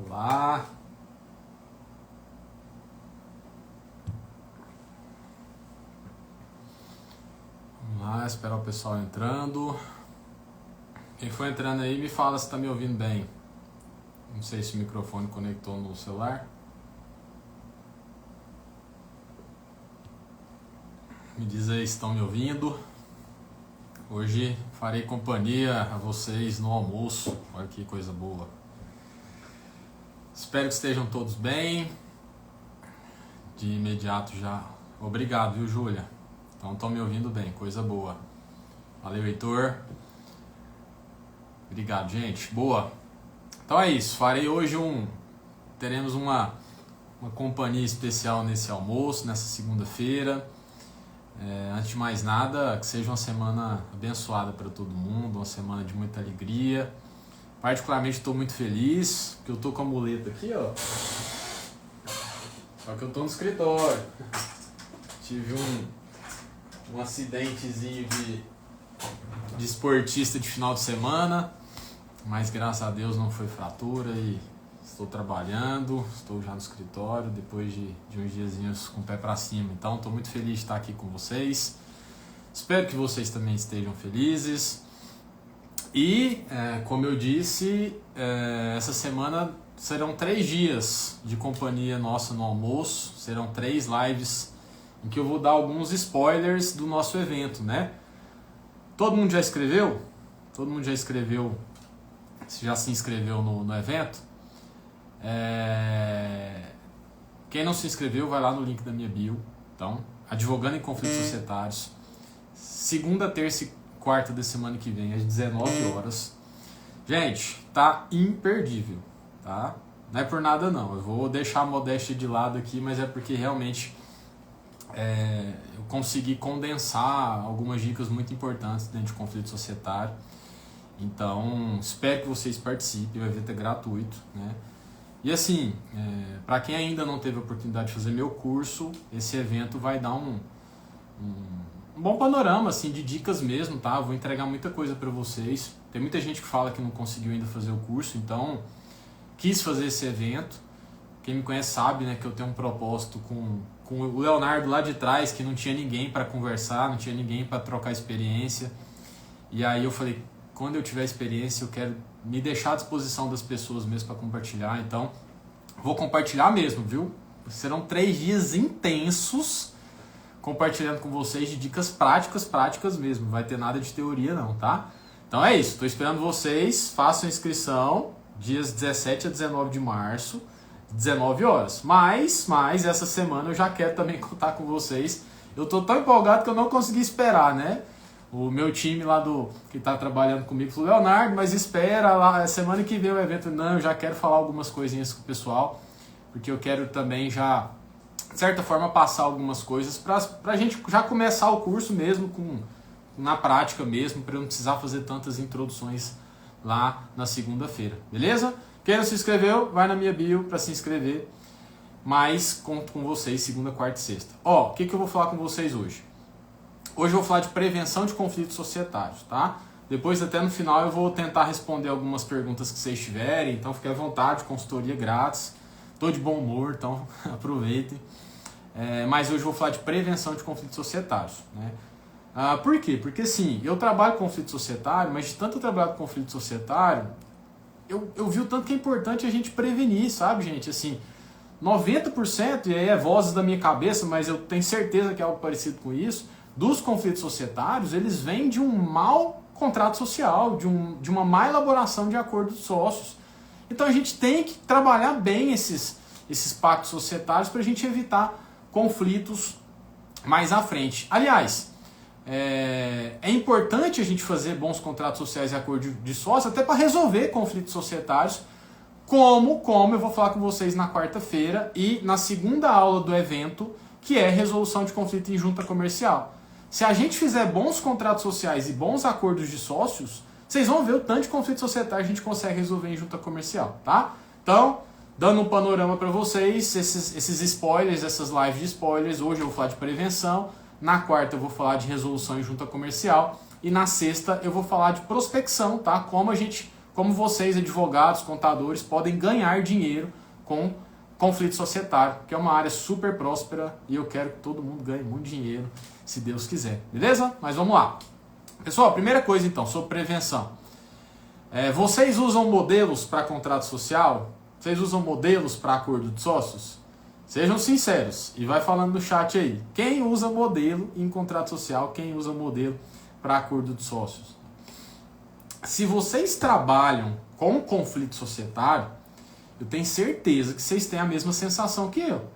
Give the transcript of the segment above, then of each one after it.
Olá. Vamos lá, esperar o pessoal entrando. Quem for entrando aí, me fala se está me ouvindo bem. Não sei se o microfone conectou no celular. Me diz aí se estão me ouvindo. Hoje farei companhia a vocês no almoço. Olha que coisa boa. Espero que estejam todos bem. De imediato já. Obrigado, viu, Júlia? Então estão me ouvindo bem, coisa boa. Valeu, Heitor. Obrigado, gente. Boa. Então é isso. Farei hoje teremos uma companhia especial nesse almoço, nessa segunda-feira. Antes de mais nada, que seja uma semana abençoada para todo mundo, uma semana de muita alegria. Particularmente estou muito feliz, porque eu estou com a muleta aqui, ó. Só que eu estou no escritório. Tive um acidentezinho de esportista de final de semana, mas graças a Deus não foi fratura e estou trabalhando, estou já no escritório depois de uns diazinhos com o pé para cima. Então estou muito feliz de estar aqui com vocês. Espero que vocês também estejam felizes. E, como eu disse, essa semana serão 3 dias de companhia nossa no almoço. Serão 3 lives em que eu vou dar alguns spoilers do nosso evento, né? Todo mundo já escreveu? Todo mundo já escreveu? Já se inscreveu no evento? Quem não se inscreveu, vai lá no link da minha bio. Então, Advogando em Conflitos Societários. Segunda, terça e quarta da semana que vem, às 19 horas. Gente, tá imperdível, tá? Não é por nada não. Eu vou deixar a modéstia de lado aqui, mas é porque realmente eu consegui condensar algumas dicas muito importantes dentro de conflito societário. Então, espero que vocês participem. O evento é gratuito, né? E assim, para quem ainda não teve a oportunidade de fazer meu curso, esse evento vai dar um bom panorama assim, de dicas mesmo, tá? Eu vou entregar muita coisa para vocês. Tem muita gente que fala que não conseguiu ainda fazer o curso, então quis fazer esse evento. Quem me conhece sabe, né, que eu tenho um propósito com o Leonardo lá de trás, que não tinha ninguém para conversar, não tinha ninguém para trocar experiência. E aí eu falei, quando eu tiver experiência, eu quero me deixar à disposição das pessoas mesmo para compartilhar. Então, vou compartilhar mesmo, viu? Serão 3 dias intensos compartilhando com vocês de dicas práticas mesmo. Não vai ter nada de teoria não, tá? Então é isso. Estou esperando vocês. Façam a inscrição dias 17 a 19 de março, 19 horas. Mas essa semana eu já quero também contar com vocês. Eu tô tão empolgado que eu não consegui esperar, né? O meu time lá que está trabalhando comigo falou, Leonardo, mas espera lá, semana que vem o evento. Não, eu já quero falar algumas coisinhas com o pessoal, porque eu quero também já, de certa forma, passar algumas coisas para a gente já começar o curso mesmo, na prática mesmo, para eu não precisar fazer tantas introduções lá na segunda-feira, beleza? Quem não se inscreveu, vai na minha bio para se inscrever, mas conto com vocês segunda, quarta e sexta. O que eu vou falar com vocês hoje? Hoje eu vou falar de prevenção de conflitos societários, tá? Depois, até no final, eu vou tentar responder algumas perguntas que vocês tiverem, então fique à vontade, consultoria grátis. Estou de bom humor, então aproveitem. Mas hoje eu vou falar de prevenção de conflitos societários, né? Por quê? Porque assim, eu trabalho com conflito societário, mas de tanto eu trabalhar com conflito societário, eu vi o tanto que é importante a gente prevenir, sabe, gente? Assim, 90%, e aí é vozes da minha cabeça, mas eu tenho certeza que é algo parecido com isso, dos conflitos societários, eles vêm de um mau contrato social, de uma má elaboração de acordos de sócios. Então a gente tem que trabalhar bem esses pactos societários para a gente evitar conflitos mais à frente. Aliás, é importante a gente fazer bons contratos sociais e acordos de sócios até para resolver conflitos societários, como eu vou falar com vocês na quarta-feira e na segunda aula do evento, que é resolução de conflito em junta comercial. Se a gente fizer bons contratos sociais e bons acordos de sócios, vocês vão ver o tanto de conflito societário a gente consegue resolver em junta comercial, tá? Então, dando um panorama para vocês, esses spoilers, essas lives de spoilers, hoje eu vou falar de prevenção, na quarta eu vou falar de resolução em junta comercial e na sexta eu vou falar de prospecção, tá? Como a gente como vocês, advogados, contadores, podem ganhar dinheiro com conflito societário, que é uma área super próspera e eu quero que todo mundo ganhe muito dinheiro, se Deus quiser. Beleza? Mas vamos lá. Pessoal, primeira coisa então, sobre prevenção. Vocês usam modelos para contrato social? Vocês usam modelos para acordo de sócios? Sejam sinceros e vai falando no chat aí. Quem usa modelo em contrato social? Quem usa modelo para acordo de sócios? Se vocês trabalham com conflito societário, eu tenho certeza que vocês têm a mesma sensação que eu.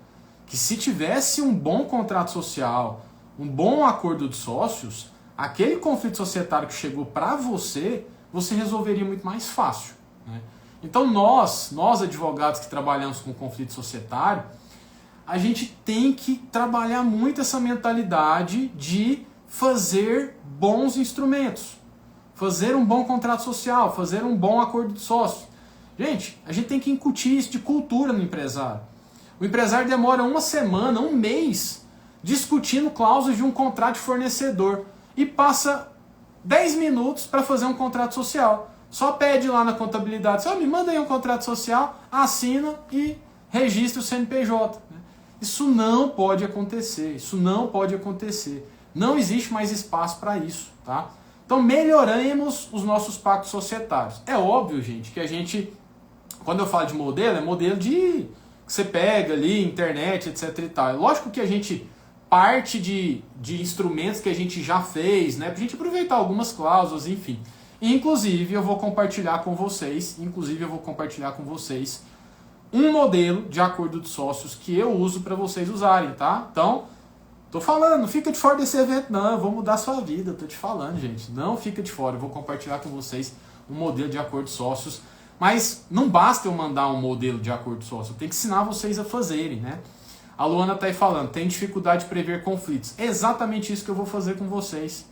Que se tivesse um bom contrato social, um bom acordo de sócios, aquele conflito societário que chegou para você resolveria muito mais fácil, né? Então nós advogados que trabalhamos com conflito societário, a gente tem que trabalhar muito essa mentalidade de fazer bons instrumentos, fazer um bom contrato social, fazer um bom acordo de sócio. Gente, a gente tem que incutir isso de cultura no empresário. O empresário demora uma semana, um mês, discutindo cláusulas de um contrato de fornecedor e passa 10 minutos para fazer um contrato social. Só pede lá na contabilidade, me manda aí um contrato social, assina e registra o CNPJ. Isso não pode acontecer, isso não pode acontecer. Não existe mais espaço para isso, tá? Então melhoremos os nossos pactos societários. É óbvio, gente, que a gente, quando eu falo de modelo, é modelo de que você pega ali, internet, etc e tal. É lógico que a gente parte de instrumentos que a gente já fez, né, pra gente aproveitar algumas cláusulas, enfim. E, inclusive, eu vou compartilhar com vocês, um modelo de acordo de sócios que eu uso para vocês usarem, tá? Então, tô falando, não fica de fora desse evento não, eu vou mudar a sua vida, tô te falando, gente. Não fica de fora, eu vou compartilhar com vocês um modelo de acordo de sócios. Mas não basta eu mandar um modelo de acordo de sócio, eu tenho que ensinar vocês a fazerem, né? A Luana tá aí falando, tem dificuldade de prever conflitos. É exatamente isso que eu vou fazer com vocês.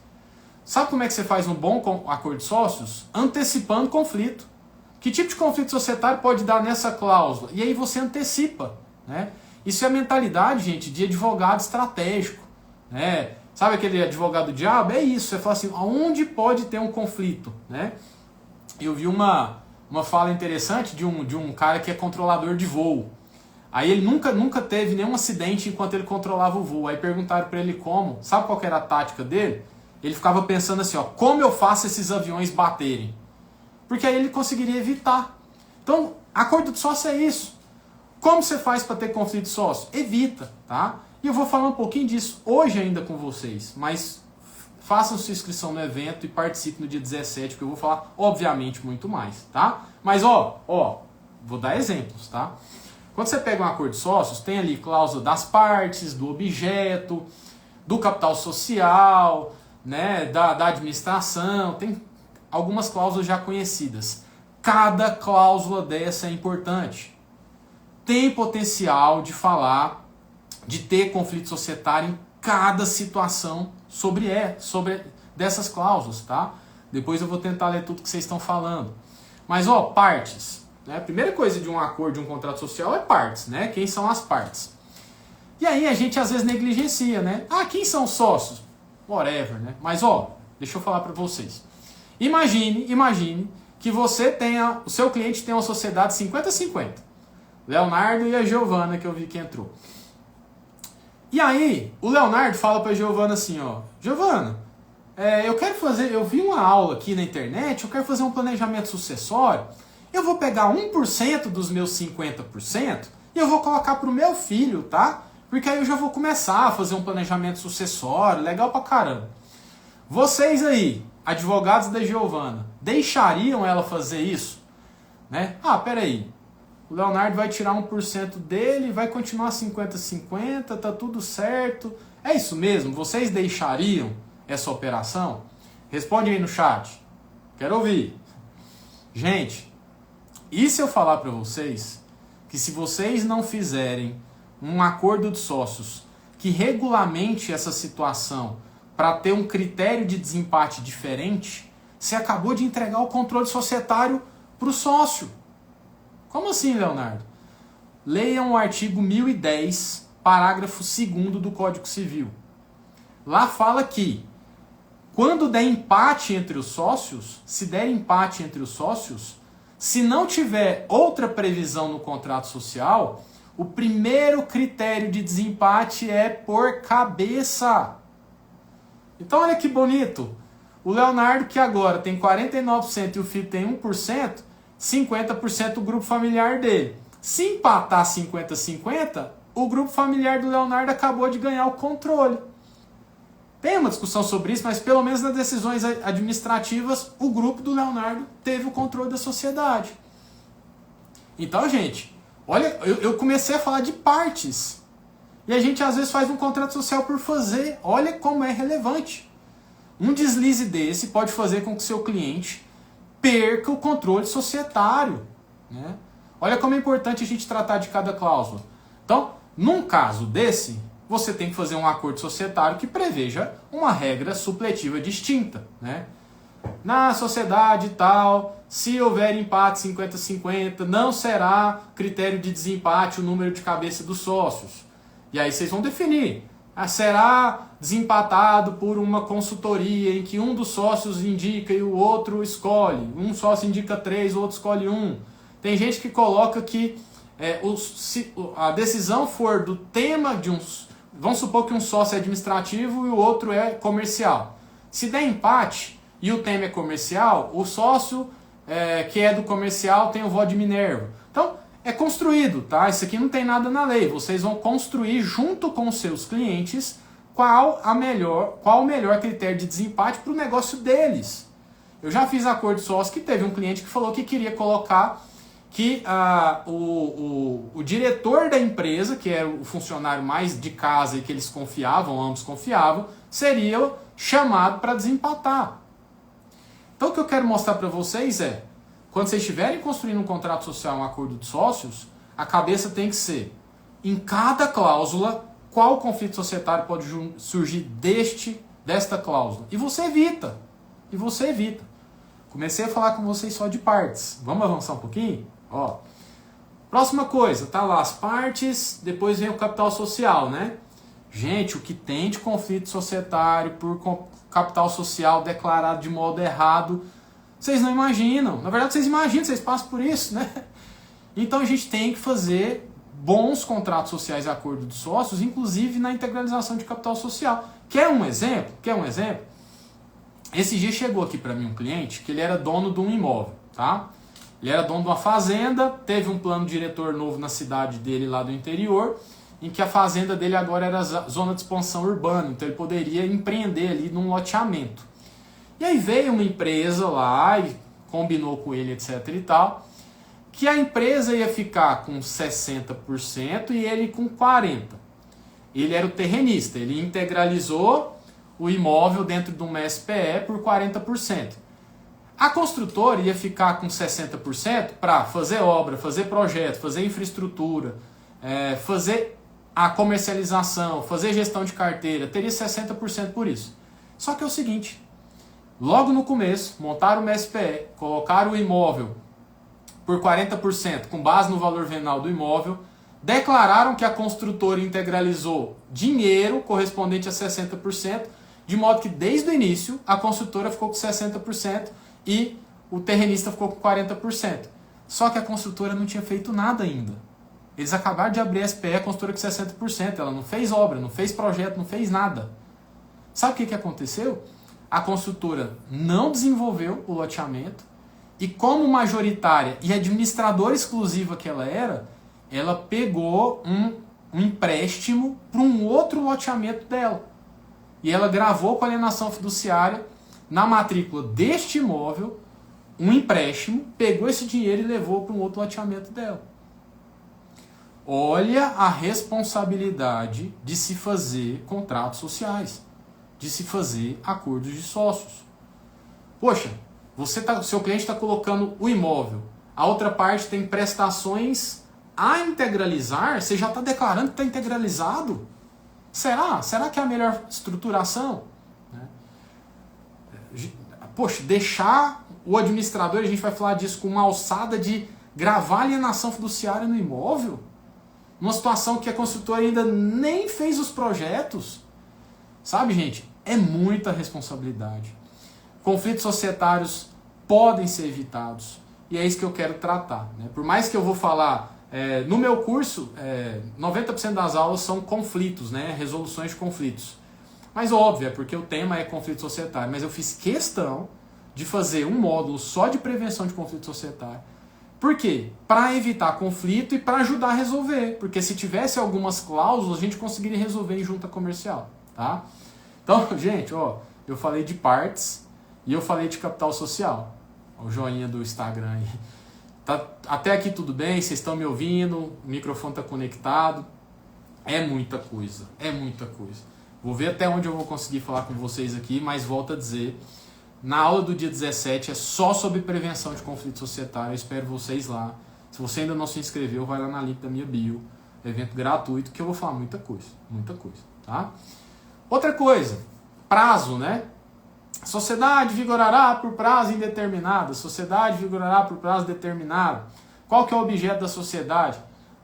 Sabe como é que você faz um bom acordo de sócios? Antecipando conflito. Que tipo de conflito societário pode dar nessa cláusula? E aí você antecipa, né? Isso é a mentalidade, gente, de advogado estratégico, né? Sabe aquele advogado diabo? É isso, você fala assim, aonde pode ter um conflito, né? Eu vi uma fala interessante de um cara que é controlador de voo. Aí ele nunca teve nenhum acidente enquanto ele controlava o voo. Aí perguntaram para ele como, sabe qual que era a tática dele? Ele ficava pensando assim, como eu faço esses aviões baterem? Porque aí ele conseguiria evitar. Então, acordo de sócio é isso. Como você faz para ter conflito de sócio? Evita, tá? E eu vou falar um pouquinho disso hoje ainda com vocês, mas façam sua inscrição no evento e participe no dia 17, porque eu vou falar, obviamente, muito mais, tá? Mas, vou dar exemplos, tá? Quando você pega um acordo de sócios, tem ali cláusula das partes, do objeto, do capital social, né, da administração, tem algumas cláusulas já conhecidas. Cada cláusula dessa é importante. Tem potencial de falar, de ter conflito societário em cada situação sobre dessas cláusulas, tá? Depois eu vou tentar ler tudo que vocês estão falando. Mas, partes. Né? A primeira coisa de um acordo, de um contrato social é partes, né? Quem são as partes? E aí a gente às vezes negligencia, né? Quem são os sócios? Whatever, né? Mas, deixa eu falar para vocês. Imagine que você tenha, o seu cliente tem uma sociedade 50-50. Leonardo e a Giovana, que eu vi que entrou. E aí, o Leonardo fala para a Giovana assim, Giovana, eu vi uma aula aqui na internet, eu quero fazer um planejamento sucessório, eu vou pegar 1% dos meus 50% e eu vou colocar para o meu filho, tá? Porque aí eu já vou começar a fazer um planejamento sucessório, legal pra caramba. Vocês aí, advogados da Giovana, deixariam ela fazer isso? Né? Peraí, o Leonardo vai tirar 1% dele, vai continuar 50-50, tá tudo certo. É isso mesmo? Vocês deixariam essa operação? Responde aí no chat. Quero ouvir. Gente, e se eu falar para vocês que se vocês não fizerem um acordo de sócios que regulamente essa situação para ter um critério de desempate diferente, você acabou de entregar o controle societário para o sócio. Como assim, Leonardo? Leiam o artigo 1010, parágrafo 2º do Código Civil. Lá fala que quando der empate entre os sócios, se der empate entre os sócios, Se não tiver outra previsão no contrato social, o primeiro critério de desempate é por cabeça. Então olha que bonito. O Leonardo, que agora tem 49% e o filho tem 1%, 50% do grupo familiar dele. Se empatar 50-50, o grupo familiar do Leonardo acabou de ganhar o controle. Tem uma discussão sobre isso, mas pelo menos nas decisões administrativas, o grupo do Leonardo teve o controle da sociedade. Então, gente, olha, eu comecei a falar de partes. E a gente às vezes faz um contrato social por fazer. Olha como é relevante. Um deslize desse pode fazer com que o seu cliente perca o controle societário, né? Olha como é importante a gente tratar de cada cláusula. Então, num caso desse, você tem que fazer um acordo societário que preveja uma regra supletiva distinta, né? Na sociedade tal, se houver empate 50-50, não será critério de desempate o número de cabeça dos sócios. E aí vocês vão definir. Será desempatado por uma consultoria em que um dos sócios indica e o outro escolhe. Um sócio indica 3, o outro escolhe 1. Tem gente que coloca que se a decisão for do tema de uns... Vamos supor que um sócio é administrativo e o outro é comercial. Se der empate e o tema é comercial, o sócio que é do comercial tem o voto de Minerva. Então, é construído, tá? Isso aqui não tem nada na lei. Vocês vão construir junto com os seus clientes qual o melhor critério de desempate para o negócio deles. Eu já fiz acordo sócio que teve um cliente que falou que queria colocar que o diretor da empresa, que era o funcionário mais de casa e que eles confiavam, ambos confiavam, seria chamado para desempatar. Então o que eu quero mostrar para vocês é, quando vocês estiverem construindo um contrato social, um acordo de sócios, a cabeça tem que ser, em cada cláusula, qual conflito societário pode surgir desta cláusula. E você evita. Comecei a falar com vocês só de partes. Vamos avançar um pouquinho? Ó. Próxima coisa, tá lá as partes, depois vem o capital social, né? Gente, o que tem de conflito societário por capital social declarado de modo errado, vocês não imaginam. Na verdade, vocês imaginam, vocês passam por isso, né? Então a gente tem que fazer bons contratos sociais e acordo de sócios, inclusive na integralização de capital social. Quer um exemplo? Esse dia chegou aqui para mim um cliente que ele era dono de um imóvel, tá? Ele era dono de uma fazenda, teve um plano diretor novo na cidade dele lá do interior, em que a fazenda dele agora era zona de expansão urbana, então ele poderia empreender ali num loteamento. E aí veio uma empresa lá e combinou com ele, etc e tal, que a empresa ia ficar com 60% e ele com 40%. Ele era o terrenista, ele integralizou o imóvel dentro de uma SPE por 40%. A construtora ia ficar com 60% para fazer obra, fazer projeto, fazer infraestrutura, fazer a comercialização, fazer gestão de carteira, teria 60% por isso. Só que é o seguinte, logo no começo, montaram uma SPE, colocaram o imóvel por 40% com base no valor venal do imóvel, declararam que a construtora integralizou dinheiro correspondente a 60%, de modo que desde o início a construtora ficou com 60% e o terrenista ficou com 40%. Só que a construtora não tinha feito nada ainda. Eles acabaram de abrir a SPE, a construtora com 60%. Ela não fez obra, não fez projeto, não fez nada. Sabe o que aconteceu? A construtora não desenvolveu o loteamento e, como majoritária e administradora exclusiva que ela era, ela pegou um empréstimo para um outro loteamento dela. E ela gravou com a alienação fiduciária na matrícula deste imóvel um empréstimo, pegou esse dinheiro e levou para um outro loteamento dela. Olha a responsabilidade de se fazer contratos sociais, de se fazer acordos de sócios. Poxa, seu cliente está colocando o imóvel, a outra parte tem prestações a integralizar, você já está declarando que está integralizado? Será? Será que é a melhor estruturação? Poxa, deixar o administrador, a gente vai falar disso, com uma alçada de gravar alienação fiduciária no imóvel? Numa situação que a construtora ainda nem fez os projetos? Sabe, gente? É muita responsabilidade. Conflitos societários podem ser evitados. e é isso que eu quero tratar, né? Por mais que eu vou falar, no meu curso, 90% das aulas são conflitos, né? Resoluções de conflitos. Mas óbvio, é porque o tema é conflito societário, mas eu fiz questão de fazer um módulo só de prevenção de conflito societário. Por quê? Para evitar conflito e para ajudar a resolver. Porque se tivesse algumas cláusulas, a gente conseguiria resolver em junta comercial. Tá? Então, gente, ó, eu falei de partes e eu falei de capital social. O joinha do Instagram aí. Tá, até aqui tudo bem? Vocês estão me ouvindo? O microfone está conectado? É muita coisa. É muita coisa. Vou ver até onde eu vou conseguir falar com vocês aqui, mas volto a dizer... Na aula do dia 17 é só sobre prevenção de conflito societário. Eu espero vocês lá. Se você ainda não se inscreveu, vai lá na link da minha bio. Evento gratuito que eu vou falar muita coisa. Muita coisa, tá? Outra coisa, prazo, né? Sociedade vigorará por prazo indeterminado. Sociedade vigorará por prazo determinado. Qual que é o objeto da sociedade?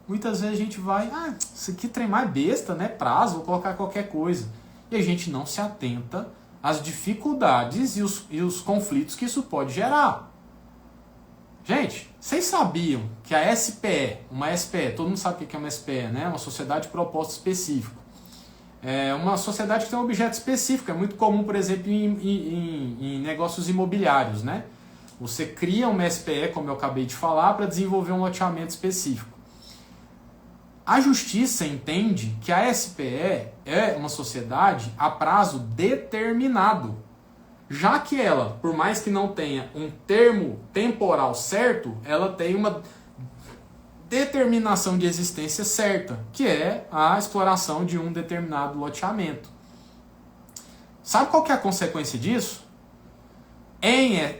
Muitas vezes a gente vai, isso aqui trem mais besta, né? Prazo, vou colocar qualquer coisa. E a gente não se atenta as dificuldades e os conflitos que isso pode gerar. Gente, vocês sabiam que a SPE, uma SPE, todo mundo sabe o que é uma SPE, né? Uma sociedade de propósito específico. É uma sociedade que tem um objeto específico. É muito comum, por exemplo, em negócios imobiliários, né? Você cria uma SPE, como eu acabei de falar, para desenvolver um loteamento específico. A justiça entende que a SPE é uma sociedade a prazo determinado, já que ela, por mais que não tenha um termo temporal certo, ela tem uma determinação de existência certa, que é a exploração de um determinado loteamento. Sabe qual que é a consequência disso?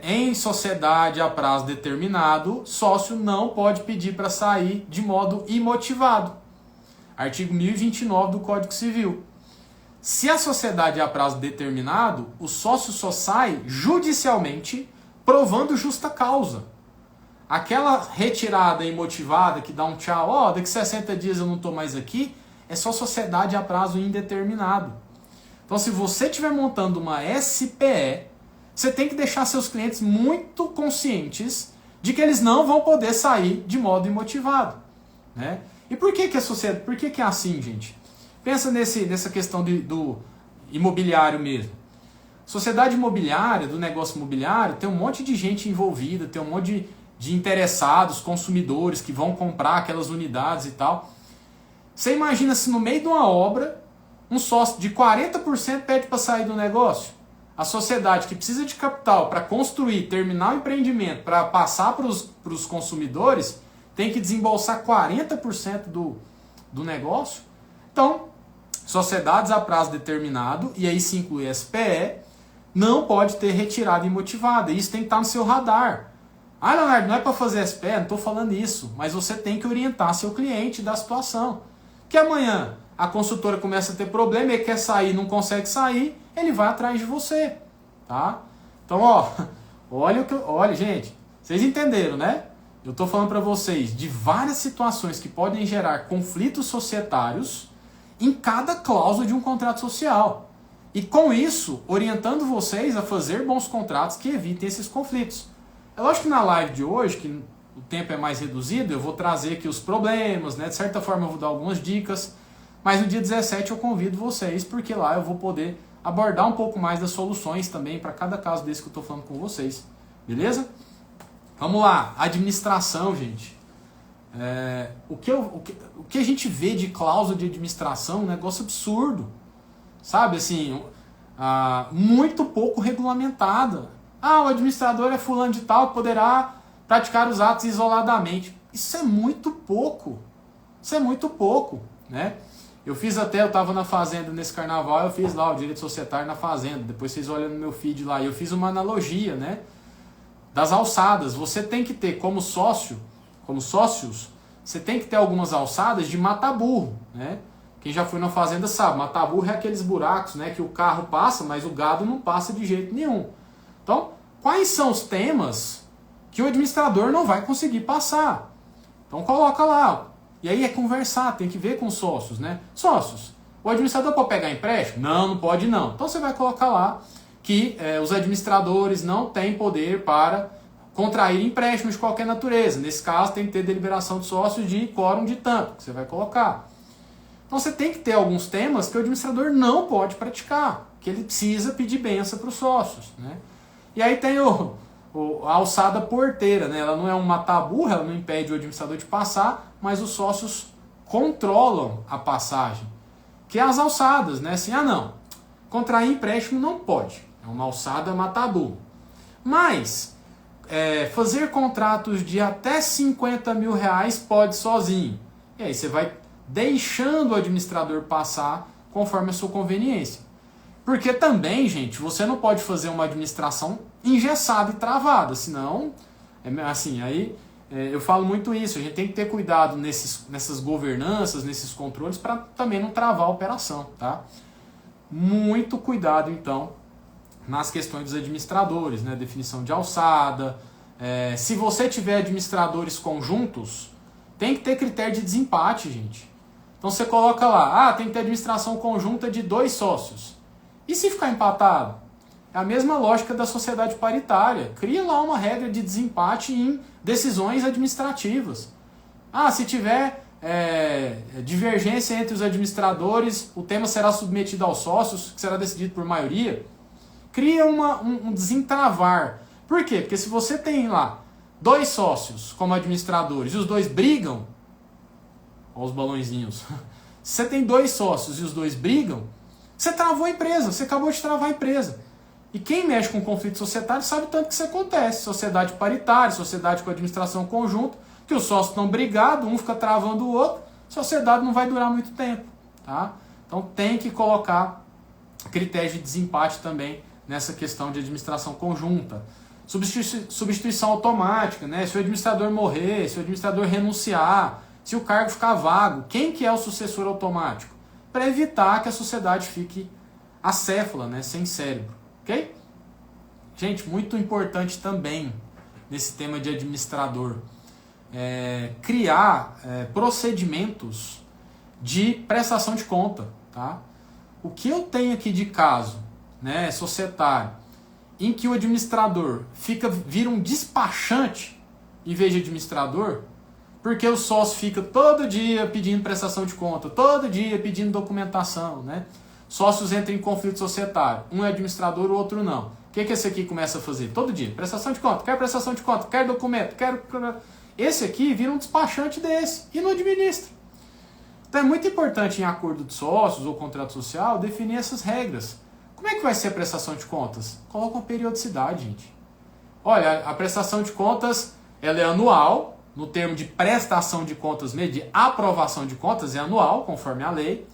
Em sociedade a prazo determinado, sócio não pode pedir para sair de modo imotivado. Artigo 1029 do Código Civil. Se a sociedade é a prazo determinado, o sócio só sai judicialmente provando justa causa. Aquela retirada imotivada que dá um tchau, daqui 60 dias eu não estou mais aqui, é só sociedade a prazo indeterminado. Então, se você estiver montando uma SPE, você tem que deixar seus clientes muito conscientes de que eles não vão poder sair de modo imotivado, né? E por que a sociedade, por que é assim, gente? Pensa nessa questão do imobiliário mesmo. Sociedade imobiliária, do negócio imobiliário, tem um monte de gente envolvida, tem um monte de interessados, consumidores que vão comprar aquelas unidades e tal. Você imagina se no meio de uma obra, um sócio de 40% pede para sair do negócio? A sociedade que precisa de capital para construir, terminar o empreendimento, para passar para os consumidores, tem que desembolsar 40% do negócio. Então, sociedades a prazo determinado, e aí se inclui SPE, não pode ter retirada imotivada. Isso tem que estar no seu radar. Leonardo, não é para fazer SPE, não estou falando isso, mas você tem que orientar seu cliente da situação. Que amanhã a consultora começa a ter problema, ele quer sair, não consegue sair, ele vai atrás de você, tá? Então, olha, gente, vocês entenderam, né? Eu estou falando para vocês de várias situações que podem gerar conflitos societários em cada cláusula de um contrato social. E com isso, orientando vocês a fazer bons contratos que evitem esses conflitos. É lógico que na live de hoje, que o tempo é mais reduzido, eu vou trazer aqui os problemas, né? De certa forma eu vou dar algumas dicas, mas no dia 17 eu convido vocês, porque lá eu vou poder abordar um pouco mais das soluções também para cada caso desse que eu estou falando com vocês. Beleza? Vamos lá, administração, gente. O que a gente vê de cláusula de administração é um negócio absurdo. Sabe, assim, muito pouco regulamentada. O administrador é fulano de tal que poderá praticar os atos isoladamente. Isso é muito pouco. Isso é muito pouco, né? Eu estava na fazenda nesse carnaval, eu fiz lá o direito societário na fazenda. Depois vocês olham no meu feed lá. Eu fiz uma analogia, né? Das alçadas. Você tem que ter como sócios, você tem que ter algumas alçadas de mata-burro, né? Quem já foi na fazenda sabe, mata-burro é aqueles buracos, né, que o carro passa, mas o gado não passa de jeito nenhum. Então, quais são os temas que o administrador não vai conseguir passar? Então coloca lá. E aí é conversar, tem que ver com os sócios, né? Sócios, o administrador pode pegar empréstimo? Não pode não. Então você vai colocar lá que os administradores não têm poder para contrair empréstimos de qualquer natureza. Nesse caso, tem que ter deliberação de sócios de quórum de tanto, que você vai colocar. Então você tem que ter alguns temas que o administrador não pode praticar, que ele precisa pedir benção para os sócios, né? E aí tem a alçada porteira, né? Ela não é um mata-burra, ela não impede o administrador de passar, mas os sócios controlam a passagem, que é as alçadas, né? Assim, não, contrair empréstimo não pode, é uma alçada mata-burro. Mas fazer contratos de até 50 mil reais pode sozinho. E aí você vai deixando o administrador passar conforme a sua conveniência. Porque também, gente, você não pode fazer uma administração engessada e travada, senão, assim, aí eu falo muito isso, a gente tem que ter cuidado nessas governanças, nesses controles, para também não travar a operação, tá? Muito cuidado, então, nas questões dos administradores, né? Definição de alçada. Se você tiver administradores conjuntos, tem que ter critério de desempate, gente. Então você coloca lá, tem que ter administração conjunta de 2 sócios. E se ficar empatado? É a mesma lógica da sociedade paritária. Cria lá uma regra de desempate em decisões administrativas. Se tiver divergência entre os administradores, o tema será submetido aos sócios, que será decidido por maioria. Cria um desentravar. Por quê? Porque se você tem lá 2 sócios como administradores e os 2 brigam, olha os balãozinhos, se você tem 2 sócios e os 2 brigam, você travou a empresa, você acabou de travar a empresa. E quem mexe com conflito societário sabe tanto que isso acontece. Sociedade paritária, sociedade com administração conjunta, que os sócios estão brigados, um fica travando o outro, a sociedade não vai durar muito tempo. Tá? Então tem que colocar critérios de desempate também nessa questão de administração conjunta. Substituição automática, né? Se o administrador morrer, se o administrador renunciar, se o cargo ficar vago, quem que é o sucessor automático? Para evitar que a sociedade fique acéfala, né? Sem cérebro. Ok? Gente, muito importante também nesse tema de administrador, criar procedimentos de prestação de conta. Tá? O que eu tenho aqui de caso, né, societário, em que o administrador vira um despachante em vez de administrador, porque o sócio fica todo dia pedindo prestação de conta, todo dia pedindo documentação, né? Sócios entram em conflito societário, um é administrador, o outro não. O que esse aqui começa a fazer? Todo dia, prestação de conta, quer prestação de conta, quer documento, quer... Esse aqui vira um despachante desse e não administra. Então é muito importante em acordo de sócios ou contrato social definir essas regras. Como é que vai ser a prestação de contas? Coloca uma periodicidade, gente. Olha, a prestação de contas ela é anual, no termo de prestação de contas mesmo, de aprovação de contas é anual, conforme a lei,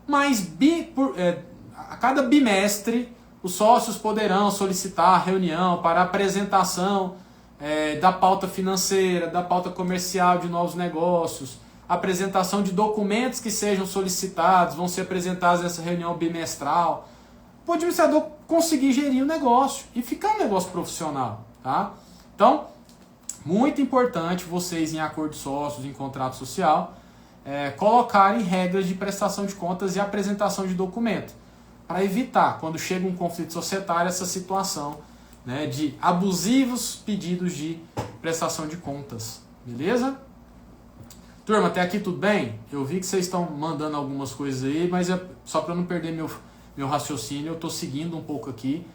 mas a cada bimestre os sócios poderão solicitar reunião para apresentação da pauta financeira, da pauta comercial de novos negócios, apresentação de documentos que sejam solicitados, vão ser apresentados nessa reunião bimestral, para o administrador conseguir gerir o negócio e ficar um negócio profissional. Tá? Então, muito importante vocês em acordo de sócios, em contrato social, colocarem regras de prestação de contas e apresentação de documento, para evitar, quando chega um conflito societário, essa situação, né, de abusivos pedidos de prestação de contas. Beleza? Turma, até aqui tudo bem? Eu vi que vocês estão mandando algumas coisas aí, mas só para não perder meu raciocínio, eu estou seguindo um pouco aqui.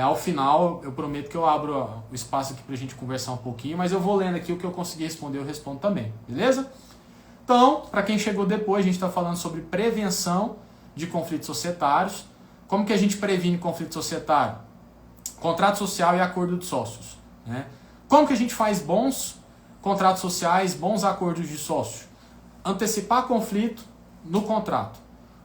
Ao final, eu prometo que eu abro o espaço aqui para a gente conversar um pouquinho, mas eu vou lendo aqui o que eu conseguir responder, eu respondo também. Beleza? Então, para quem chegou depois, a gente está falando sobre prevenção de conflitos societários. Como que a gente previne conflito societário? Contrato social e acordo de sócios. Né? Como que a gente faz bons contratos sociais, bons acordos de sócio? Antecipar conflito no contrato.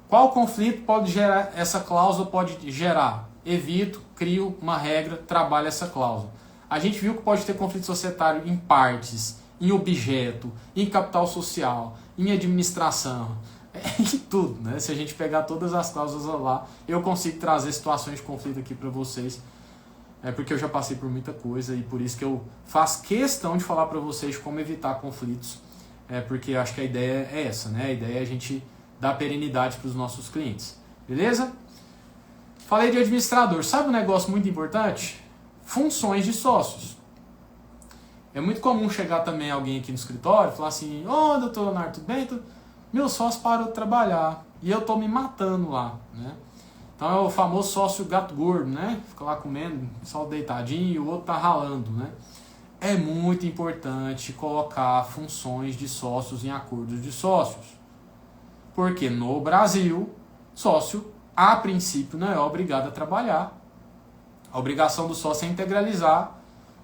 Qual conflito pode gerar, essa cláusula pode gerar? Evito, crio uma regra, trabalho essa cláusula. A gente viu que pode ter conflito societário em partes, em objeto, em capital social, em administração, em tudo, né? Se a gente pegar todas as cláusulas lá, eu consigo trazer situações de conflito aqui para vocês, porque eu já passei por muita coisa e por isso que eu faço questão de falar para vocês como evitar conflitos, porque eu acho que a ideia é essa, né? A ideia é a gente dar perenidade para os nossos clientes, beleza? Falei de administrador, sabe um negócio muito importante? Funções de sócios. É muito comum chegar também alguém aqui no escritório e falar assim, ô doutor Leonardo, tudo bem? Meu sócio parou de trabalhar e eu tô me matando lá, né? Então é o famoso sócio gato gordo, né? Fica lá comendo, só deitadinho e o outro tá ralando, né? É muito importante colocar funções de sócios em acordos de sócios. Porque no Brasil, sócio, a princípio, não é obrigado a trabalhar. A obrigação do sócio é integralizar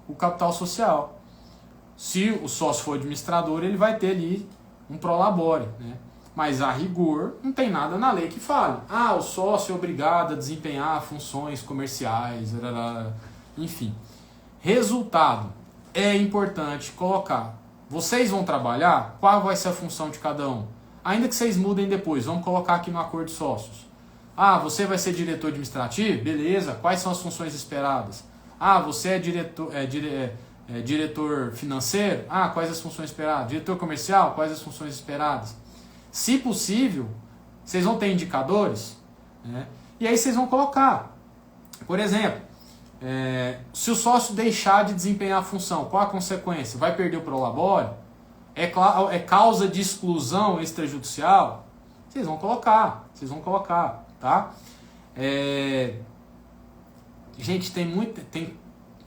o capital social. Se o sócio for administrador, ele vai ter ali um prolabore, né? Mas a rigor não tem nada na lei que fale. Ah, o sócio é obrigado a desempenhar funções comerciais, enfim. Resultado, é importante colocar. Vocês vão trabalhar? Qual vai ser a função de cada um? Ainda que vocês mudem depois, vamos colocar aqui no acordo de sócios. Ah, você vai ser diretor administrativo? Beleza, quais são as funções esperadas? Ah, você é diretor financeiro? Ah, quais as funções esperadas? Diretor comercial? Quais as funções esperadas? Se possível, vocês vão ter indicadores, né? E aí vocês vão colocar. Por exemplo, se o sócio deixar de desempenhar a função, qual a consequência? Vai perder o prolabore? É causa de exclusão extrajudicial? Vocês vão colocar, tá? Gente,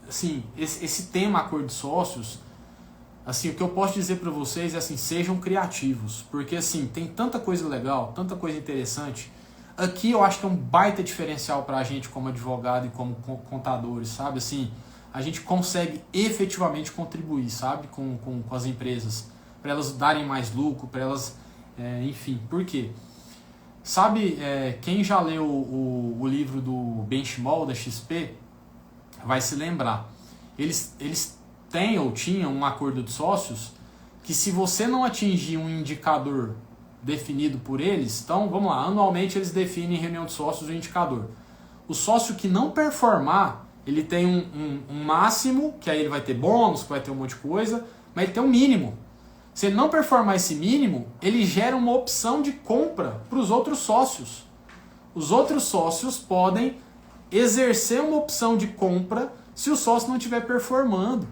assim, esse tema acordo de sócios, assim, o que eu posso dizer para vocês é assim, sejam criativos, porque assim, tem tanta coisa legal, tanta coisa interessante. Aqui eu acho que é um baita diferencial para a gente como advogado e como contadores, sabe? Assim, a gente consegue efetivamente contribuir, sabe? Com as empresas, para elas darem mais lucro, para elas, enfim, por quê? Sabe, quem já leu o livro do Benchimol, da XP, vai se lembrar. Eles têm ou tinham um acordo de sócios que se você não atingir um indicador definido por eles, então vamos lá, anualmente eles definem em reunião de sócios o indicador. O sócio que não performar, ele tem um máximo, que aí ele vai ter bônus, que vai ter um monte de coisa, mas ele tem um mínimo. Se ele não performar esse mínimo, ele gera uma opção de compra para os outros sócios. Os outros sócios podem exercer uma opção de compra se o sócio não estiver performando.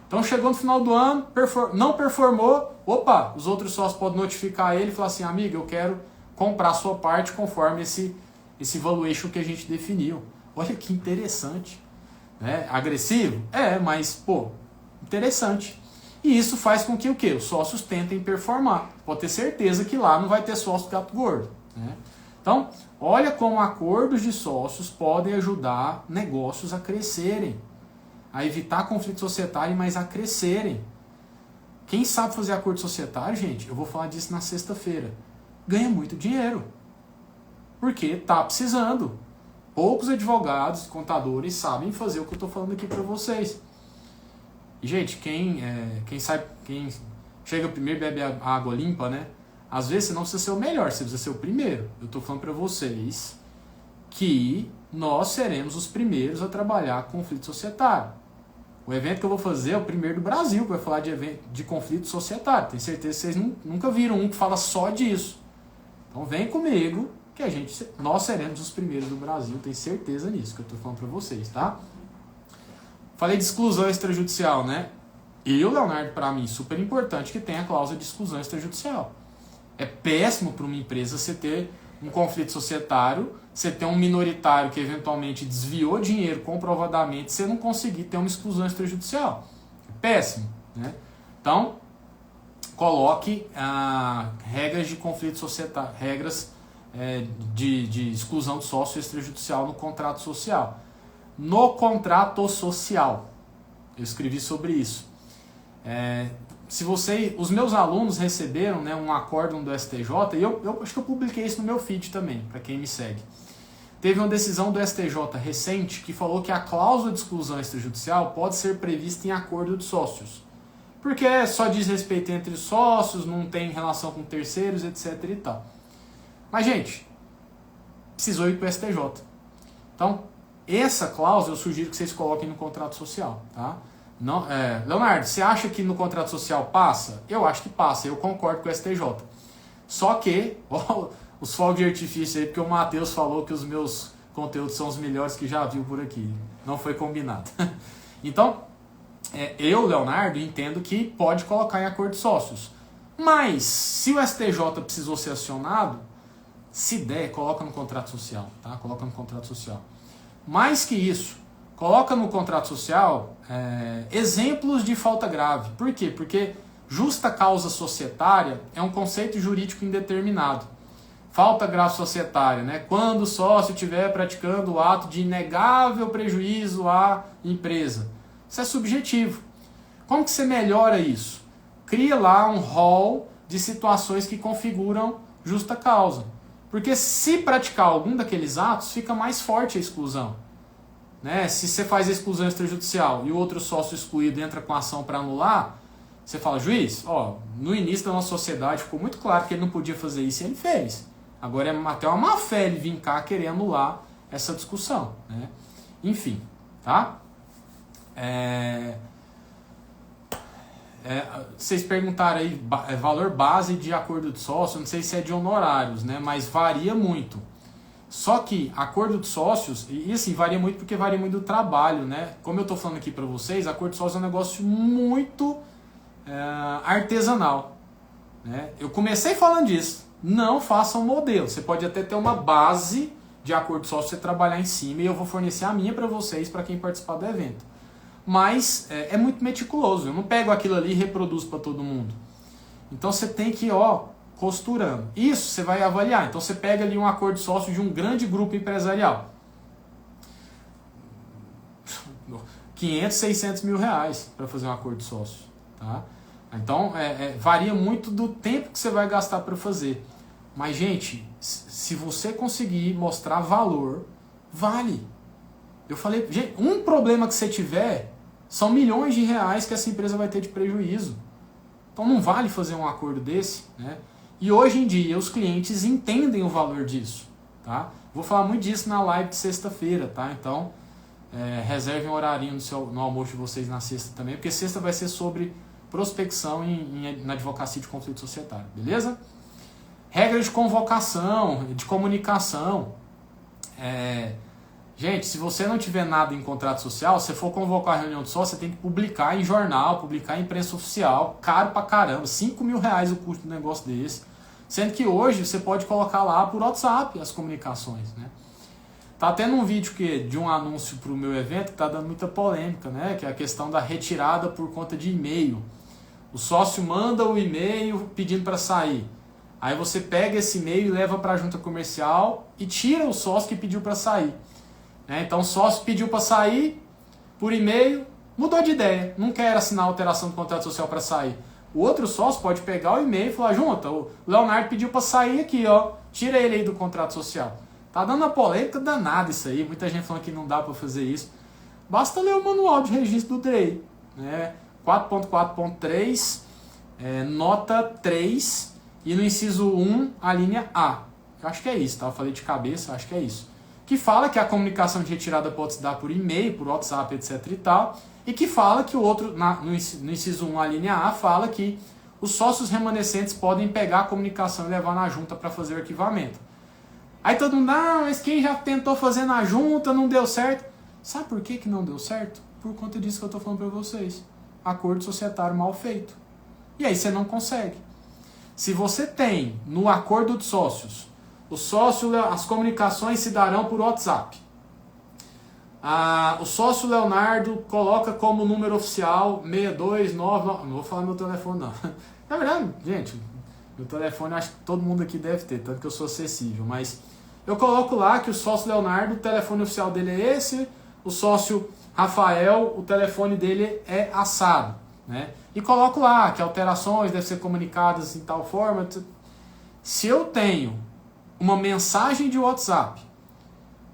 Então chegou no final do ano, não performou, opa, os outros sócios podem notificar ele e falar assim, amigo, eu quero comprar a sua parte conforme esse valuation que a gente definiu. Olha que interessante. Né? Agressivo? Mas, pô, interessante. E isso faz com que o quê? Os sócios tentem performar. Pode ter certeza que lá não vai ter sócio gato gordo. Né? Então, olha como acordos de sócios podem ajudar negócios a crescerem, a evitar conflito societário, mas a crescerem. Quem sabe fazer acordo societário, gente, eu vou falar disso na sexta-feira, ganha muito dinheiro. Porque está precisando. Poucos advogados, contadores sabem fazer o que eu estou falando aqui para vocês. E, gente, quem chega primeiro bebe a água limpa, né? Às vezes você não precisa ser o melhor, você precisa ser o primeiro. Eu estou falando para vocês que nós seremos os primeiros a trabalhar com conflito societário. O evento que eu vou fazer é o primeiro do Brasil que vai falar de conflito societário. Tenho certeza que vocês nunca viram um que fala só disso. Então vem comigo que nós seremos os primeiros do Brasil. Tenho certeza nisso que eu estou falando para vocês, tá? Falei de exclusão extrajudicial, né? E o Leonardo, para mim, super importante que tenha a cláusula de exclusão extrajudicial. É péssimo para uma empresa você ter um conflito societário, você ter um minoritário que eventualmente desviou dinheiro comprovadamente, você não conseguir ter uma exclusão extrajudicial. É péssimo, né? Então, coloque regras de conflito societário, regras de exclusão de sócio extrajudicial no contrato social. No contrato social, eu escrevi sobre isso. Os meus alunos receberam, né, um acórdão do STJ, e eu acho que eu publiquei isso no meu feed também, para quem me segue. Teve uma decisão do STJ recente que falou que a cláusula de exclusão extrajudicial pode ser prevista em acordo de sócios. Porque só diz respeito entre sócios, não tem relação com terceiros, etc. e tal. Mas, gente, precisou ir para o STJ. Então, essa cláusula eu sugiro que vocês coloquem no contrato social, tá? Não, Leonardo, você acha que no contrato social passa? Eu acho que passa, eu concordo com o STJ. Só que, os fogos de artifício aí, porque o Matheus falou que os meus conteúdos são os melhores que já viu por aqui. Não foi combinado. Então, eu, Leonardo, entendo que pode colocar em acordo de sócios. Mas, se o STJ precisou ser acionado, se der, coloca no contrato social, tá? Coloca no contrato social. Mais que isso, coloca no contrato social exemplos de falta grave. Por quê? Porque justa causa societária é um conceito jurídico indeterminado. Falta grave societária, né? Quando o sócio estiver praticando o ato de inegável prejuízo à empresa. Isso é subjetivo. Como que você melhora isso? Cria lá um rol de situações que configuram justa causa. Porque se praticar algum daqueles atos, fica mais forte a exclusão. Né? Se você faz a exclusão extrajudicial e o outro sócio excluído entra com ação para anular, você fala, juiz, no início da nossa sociedade ficou muito claro que ele não podia fazer isso e ele fez. Agora é até uma má fé ele vir cá querer anular essa discussão. Né? Enfim, tá? Vocês perguntaram aí, valor base de acordo de sócio, não sei se é de honorários, né? Mas varia muito. Só que acordo de sócios, e assim, varia muito porque varia muito do trabalho, né? Como eu estou falando aqui para vocês, acordo de sócios é um negócio muito artesanal. Né? Eu comecei falando disso. Não faça um modelo. Você pode até ter uma base de acordo de sócio para você trabalhar em cima e eu vou fornecer a minha para vocês, para quem participar do evento. Mas é muito meticuloso. Eu não pego aquilo ali e reproduzo para todo mundo. Então você tem que ir costurando. Isso você vai avaliar. Então você pega ali um acordo de sócio de um grande grupo empresarial. 500, 600 mil reais para fazer um acordo de sócio. Tá? Então varia muito do tempo que você vai gastar para fazer. Mas, gente, se você conseguir mostrar valor, vale. Eu falei, gente, um problema que você tiver são milhões de reais que essa empresa vai ter de prejuízo. Então não vale fazer um acordo desse, né? E hoje em dia os clientes entendem o valor disso, tá? Vou falar muito disso na live de sexta-feira, tá? Então reservem um horarinho no almoço de vocês na sexta também, porque sexta vai ser sobre prospecção na advocacia de conflito societário, beleza? Regras de convocação, de comunicação. Gente, se você não tiver nada em contrato social, se for convocar a reunião de sócio, você tem que publicar em jornal, publicar em imprensa oficial, caro pra caramba, 5 mil reais o custo do negócio desse. Sendo que hoje você pode colocar lá por WhatsApp as comunicações, né? Tá tendo um vídeo de um anúncio pro meu evento que tá dando muita polêmica, né? Que é a questão da retirada por conta de e-mail. O sócio manda o e-mail pedindo para sair. Aí você pega esse e-mail e leva para a junta comercial e tira o sócio que pediu para sair. Então o sócio pediu para sair por e-mail, mudou de ideia, não quer assinar a alteração do contrato social para sair. O outro sócio pode pegar o e-mail e falar, junta, o Leonardo pediu para sair aqui, tira ele aí do contrato social. Tá dando uma polêmica danada isso aí, muita gente falando que não dá para fazer isso. Basta ler o manual de registro do DREI, né? 4.4.3, nota 3, e no inciso 1, a linha A. Eu acho que é isso, tá? Eu falei de cabeça, acho que é isso. Que fala que a comunicação de retirada pode se dar por e-mail, por WhatsApp, etc e tal. E que fala que o outro, no inciso 1, a linha A, fala que os sócios remanescentes podem pegar a comunicação e levar na junta para fazer o arquivamento. Aí todo mundo, mas quem já tentou fazer na junta, não deu certo. Sabe por que não deu certo? Por conta disso que eu estou falando para vocês. Acordo societário mal feito. E aí você não consegue. Se você tem no acordo de sócios, as comunicações se darão por WhatsApp. O sócio Leonardo coloca como número oficial 629... Não vou falar meu telefone, não. Na verdade, gente, meu telefone eu acho que todo mundo aqui deve ter, tanto que eu sou acessível. Mas eu coloco lá que o sócio Leonardo, o telefone oficial dele é esse, o sócio Rafael, o telefone dele é assado. Né? E coloco lá que alterações devem ser comunicadas em tal forma. Se eu tenho uma mensagem de WhatsApp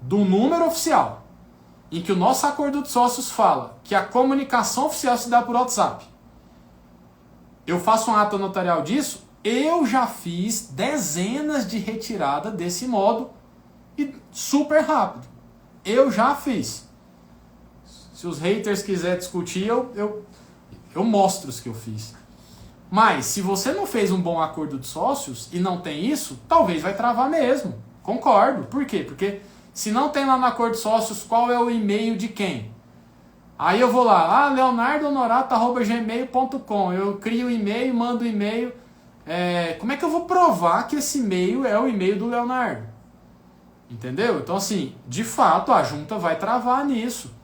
do número oficial, em que o nosso acordo de sócios fala que a comunicação oficial se dá por WhatsApp, eu faço um ato notarial disso, eu já fiz dezenas de retirada desse modo e super rápido. Eu já fiz. Se os haters quiserem discutir, eu mostro os que eu fiz. Mas, se você não fez um bom acordo de sócios e não tem isso, talvez vai travar mesmo. Concordo. Por quê? Porque se não tem lá no acordo de sócios qual é o e-mail de quem? Aí eu vou lá, leonardonorato@gmail.com, eu crio o e-mail, mando o e-mail. Como é que eu vou provar que esse e-mail é o e-mail do Leonardo? Entendeu? Então assim, de fato a junta vai travar nisso.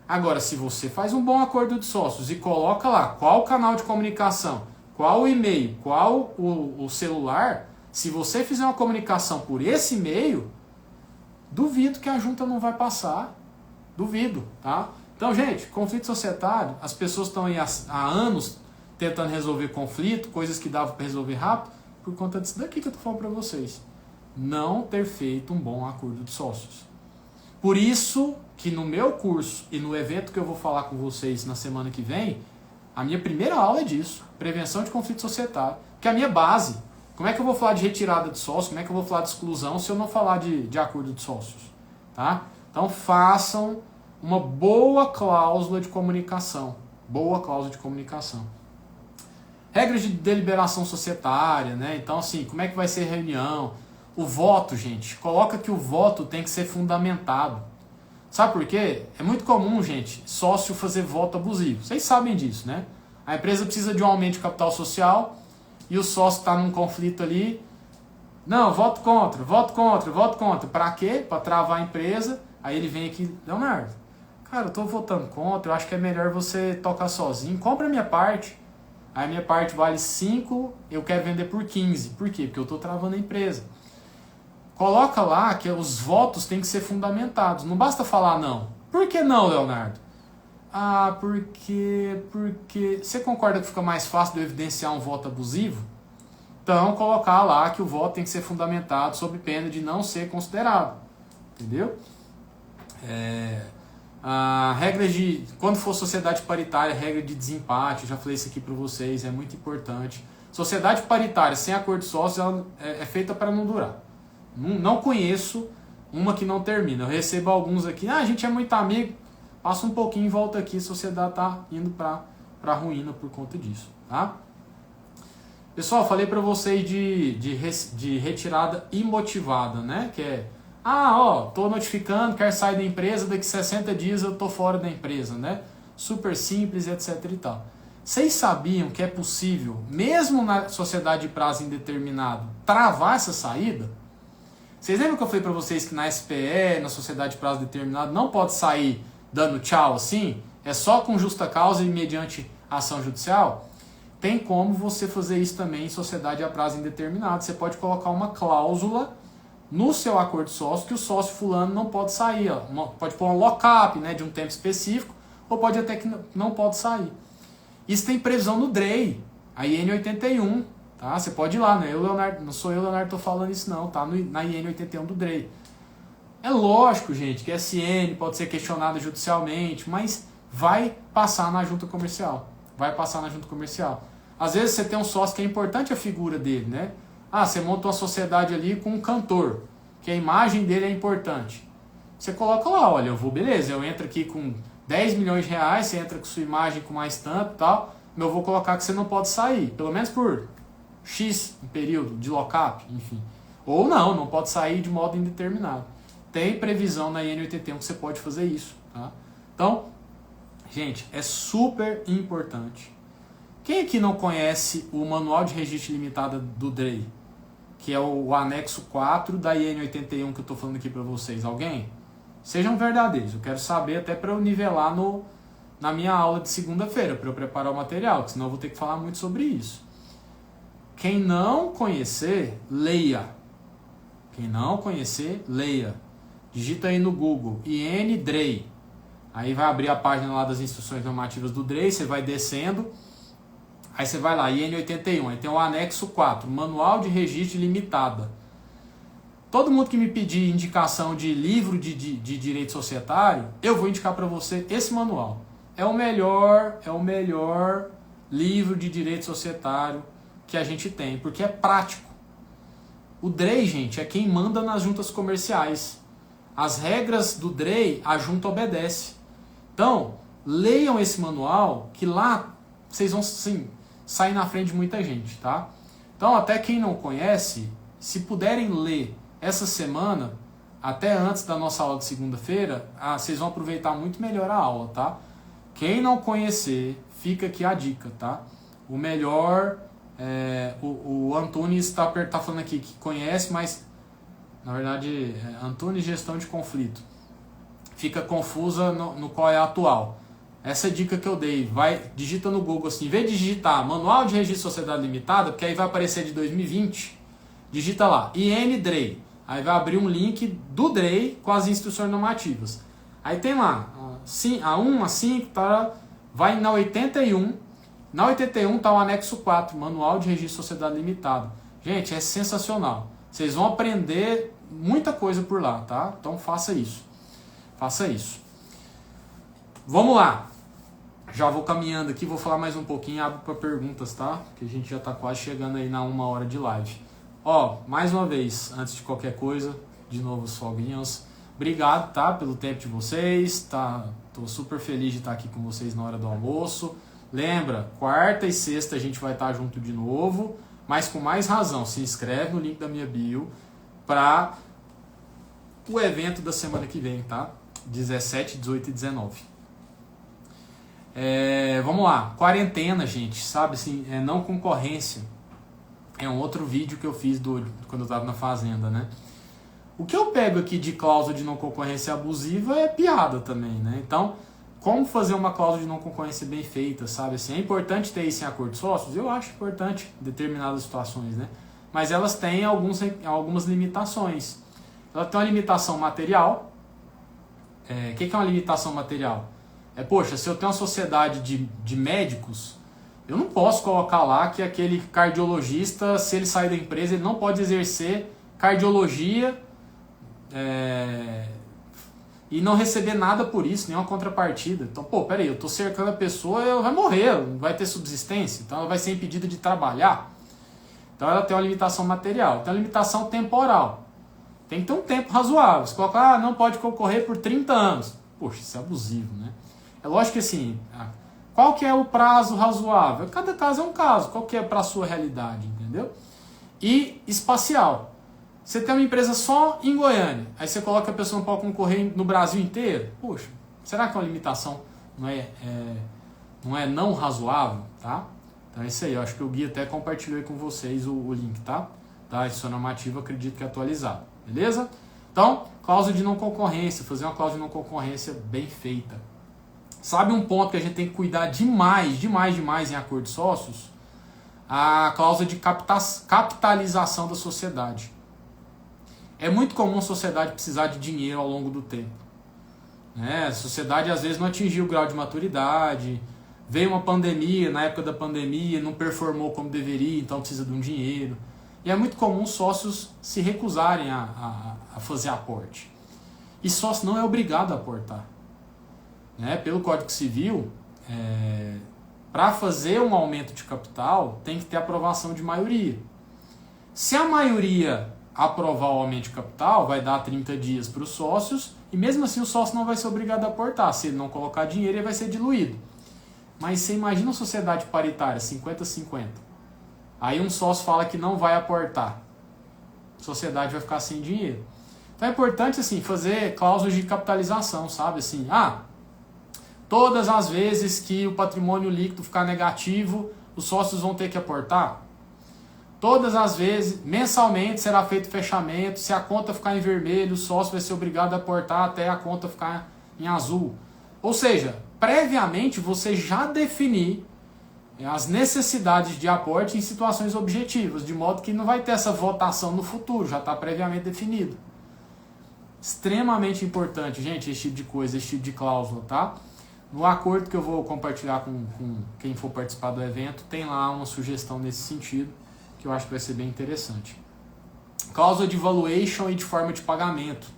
Agora, se você faz um bom acordo de sócios e coloca lá qual o canal de comunicação, qual o e-mail, qual o celular, se você fizer uma comunicação por esse e-mail, duvido que a junta não vai passar. Duvido, tá? Então, gente, conflito societário, as pessoas estão aí há anos tentando resolver conflito, coisas que davam para resolver rápido, por conta disso daqui que eu tô falando para vocês. Não ter feito um bom acordo de sócios. Por isso que no meu curso e no evento que eu vou falar com vocês na semana que vem, a minha primeira aula é disso, prevenção de conflito societário, que é a minha base. Como é que eu vou falar de retirada de sócios, como é que eu vou falar de exclusão se eu não falar de acordo de sócios? Tá? Então façam uma boa cláusula de comunicação. Boa cláusula de comunicação. Regras de deliberação societária, né? Então assim, como é que vai ser a reunião? O voto, gente, coloca que o voto tem que ser fundamentado. Sabe por quê? É muito comum, gente, sócio fazer voto abusivo. Vocês sabem disso, né? A empresa precisa de um aumento de capital social e o sócio está num conflito ali. Não, voto contra, voto contra, voto contra. Para quê? Para travar a empresa. Aí ele vem aqui, Leonardo, cara, eu tô votando contra, eu acho que é melhor você tocar sozinho. Compra a minha parte. Aí a minha parte vale 5, eu quero vender por 15. Por quê? Porque eu tô travando a empresa. Coloca lá que os votos têm que ser fundamentados. Não basta falar não. Por que não, Leonardo? Porque... Você concorda que fica mais fácil de eu evidenciar um voto abusivo? Então, colocar lá que o voto tem que ser fundamentado sob pena de não ser considerado. Entendeu? A regra de... Quando for sociedade paritária, regra de desempate, eu já falei isso aqui para vocês, é muito importante. Sociedade paritária sem acordo de sócios ela é feita para não durar. Não conheço uma que não termina. Eu recebo alguns aqui, a gente é muito amigo, passa um pouquinho e volta aqui, a sociedade está indo para a ruína por conta disso. Tá? Pessoal, falei para vocês de retirada imotivada, né? Que é, tô notificando, quero sair da empresa, daqui 60 dias eu tô fora da empresa, né? Super simples, etc e tal. Vocês sabiam que é possível, mesmo na sociedade de prazo indeterminado, travar essa saída? Vocês lembram que eu falei para vocês que na SPE, na sociedade de prazo determinado, não pode sair dando tchau assim? É só com justa causa e mediante ação judicial? Tem como você fazer isso também em sociedade a prazo indeterminado. Você pode colocar uma cláusula no seu acordo de sócio que o sócio fulano não pode sair. Pode pôr um lock-up, né, de um tempo específico, ou pode até que não pode sair. Isso tem previsão no DREI, a IN 81. Tá? Você pode ir lá, né? Não sou eu, Leonardo, tô falando isso não, tá? Na IN 81 do DREI. É lógico, gente, que a SN pode ser questionada judicialmente, mas vai passar na junta comercial. Vai passar na junta comercial. Às vezes você tem um sócio que é importante a figura dele, né? Você monta uma sociedade ali com um cantor, que a imagem dele é importante. Você coloca lá, olha, beleza, eu entro aqui com 10 milhões de reais, você entra com sua imagem com mais tanto e tal, mas eu vou colocar que você não pode sair, pelo menos por X período de lock-up, enfim. Ou não pode sair de modo indeterminado. Tem previsão na IN 81 que você pode fazer isso. Tá? Então, gente, é super importante. Quem aqui não conhece o Manual de Registro Limitada do DREI? Que é o anexo 4 da IN 81 que eu estou falando aqui para vocês. Alguém? Sejam verdadeiros. Eu quero saber até para eu nivelar na minha aula de segunda-feira, para eu preparar o material, senão eu vou ter que falar muito sobre isso. Quem não conhecer, leia. Quem não conhecer, leia. Digita aí no Google, IN DREI. Aí vai abrir a página lá das instruções normativas do DREI, você vai descendo. Aí você vai lá, IN 81, aí tem o anexo 4, Manual de Registro Limitada. Todo mundo que me pedir indicação de livro de direito societário, eu vou indicar para você esse manual. É o melhor livro de direito societário que a gente tem, porque é prático. O DREI, gente, é quem manda nas juntas comerciais. As regras do DREI, a junta obedece. Então, leiam esse manual, que lá vocês vão, sim, sair na frente de muita gente, tá? Então, até quem não conhece, se puderem ler essa semana, até antes da nossa aula de segunda-feira, vocês vão aproveitar muito melhor a aula, tá? Quem não conhecer, fica aqui a dica, tá? O melhor, o Antunes tá falando aqui que conhece, mas na verdade Antunes Gestão de Conflito. Fica confusa no qual é a atual. Essa dica que eu dei, digita no Google assim, em vez de digitar Manual de Registro de Sociedade Limitada, porque aí vai aparecer de 2020, digita lá, IN-DREI. Aí vai abrir um link do DREI com as instruções normativas. Aí tem lá, a 1, a 5, tá, vai na 81. Na 81 está o anexo 4, Manual de Registro de Sociedade Limitada. Gente, é sensacional. Vocês vão aprender muita coisa por lá, tá? Então faça isso. Faça isso. Vamos lá. Já vou caminhando aqui, vou falar mais um pouquinho, abro para perguntas, tá? Que a gente já está quase chegando aí na 1 hora de live. Ó, mais uma vez, antes de qualquer coisa, de novo os foguinhos. Obrigado, tá? Pelo tempo de vocês, tá? Tô super feliz de estar aqui com vocês na hora do almoço. Lembra, quarta e sexta a gente vai estar junto de novo, mas com mais razão, se inscreve no link da minha bio para o evento da semana que vem, tá? 17, 18 e 19. Vamos lá, quarentena, gente, sabe assim, não concorrência. É um outro vídeo que eu fiz quando eu estava na fazenda, né? O que eu pego aqui de cláusula de não concorrência abusiva é piada também, né? Então, como fazer uma cláusula de não concorrência bem feita, sabe? Assim, é importante ter isso em acordo de sócios? Eu acho importante em determinadas situações, né? Mas elas têm algumas limitações. Ela tem uma limitação material. O que é uma limitação material? Poxa, se eu tenho uma sociedade de médicos, eu não posso colocar lá que aquele cardiologista, se ele sair da empresa, ele não pode exercer cardiologia e não receber nada por isso, nenhuma contrapartida. Então, peraí, eu estou cercando a pessoa, ela vai morrer, não vai ter subsistência, então ela vai ser impedida de trabalhar. Então ela tem uma limitação material, tem uma limitação temporal. Tem que ter um tempo razoável. Você coloca, não pode concorrer por 30 anos. Poxa, isso é abusivo, né? É lógico que assim, qual que é o prazo razoável? Cada caso é um caso, qual que é para a sua realidade, entendeu? E espacial. Você tem uma empresa só em Goiânia, aí você coloca que a pessoa não pode concorrer no Brasil inteiro. Poxa, será que é uma limitação não razoável, tá? Então é isso aí, eu acho que o Gui até compartilhou aí com vocês o link, tá? Isso normativo, acredito que é atualizado, beleza? Então, cláusula de não concorrência, fazer uma cláusula de não concorrência bem feita. Sabe um ponto que a gente tem que cuidar demais em acordo de sócios? A cláusula de capitalização da sociedade. É muito comum a sociedade precisar de dinheiro ao longo do tempo. A sociedade às vezes não atingiu o grau de maturidade, veio uma pandemia, na época da pandemia não performou como deveria, então precisa de um dinheiro. E é muito comum sócios se recusarem a fazer aporte. E sócio não é obrigado a aportar. Pelo Código Civil, para fazer um aumento de capital, tem que ter aprovação de maioria. Se a maioria aprovar o aumento de capital, vai dar 30 dias para os sócios, e mesmo assim o sócio não vai ser obrigado a aportar. Se ele não colocar dinheiro, ele vai ser diluído. Mas você imagina uma sociedade paritária, 50-50. Aí um sócio fala que não vai aportar. A sociedade vai ficar sem dinheiro. Então é importante assim, fazer cláusulas de capitalização, sabe? Assim, todas as vezes que o patrimônio líquido ficar negativo, os sócios vão ter que aportar. Todas as vezes, mensalmente será feito fechamento. Se a conta ficar em vermelho, o sócio vai ser obrigado a aportar até a conta ficar em azul. Ou seja, previamente você já definir as necessidades de aporte em situações objetivas, de modo que não vai ter essa votação no futuro, já está previamente definido. Extremamente importante, gente, esse tipo de coisa, esse tipo de cláusula, tá? No acordo que eu vou compartilhar com quem for participar do evento, tem lá uma sugestão nesse sentido, que eu acho que vai ser bem interessante. Cláusula de valuation e de forma de pagamento.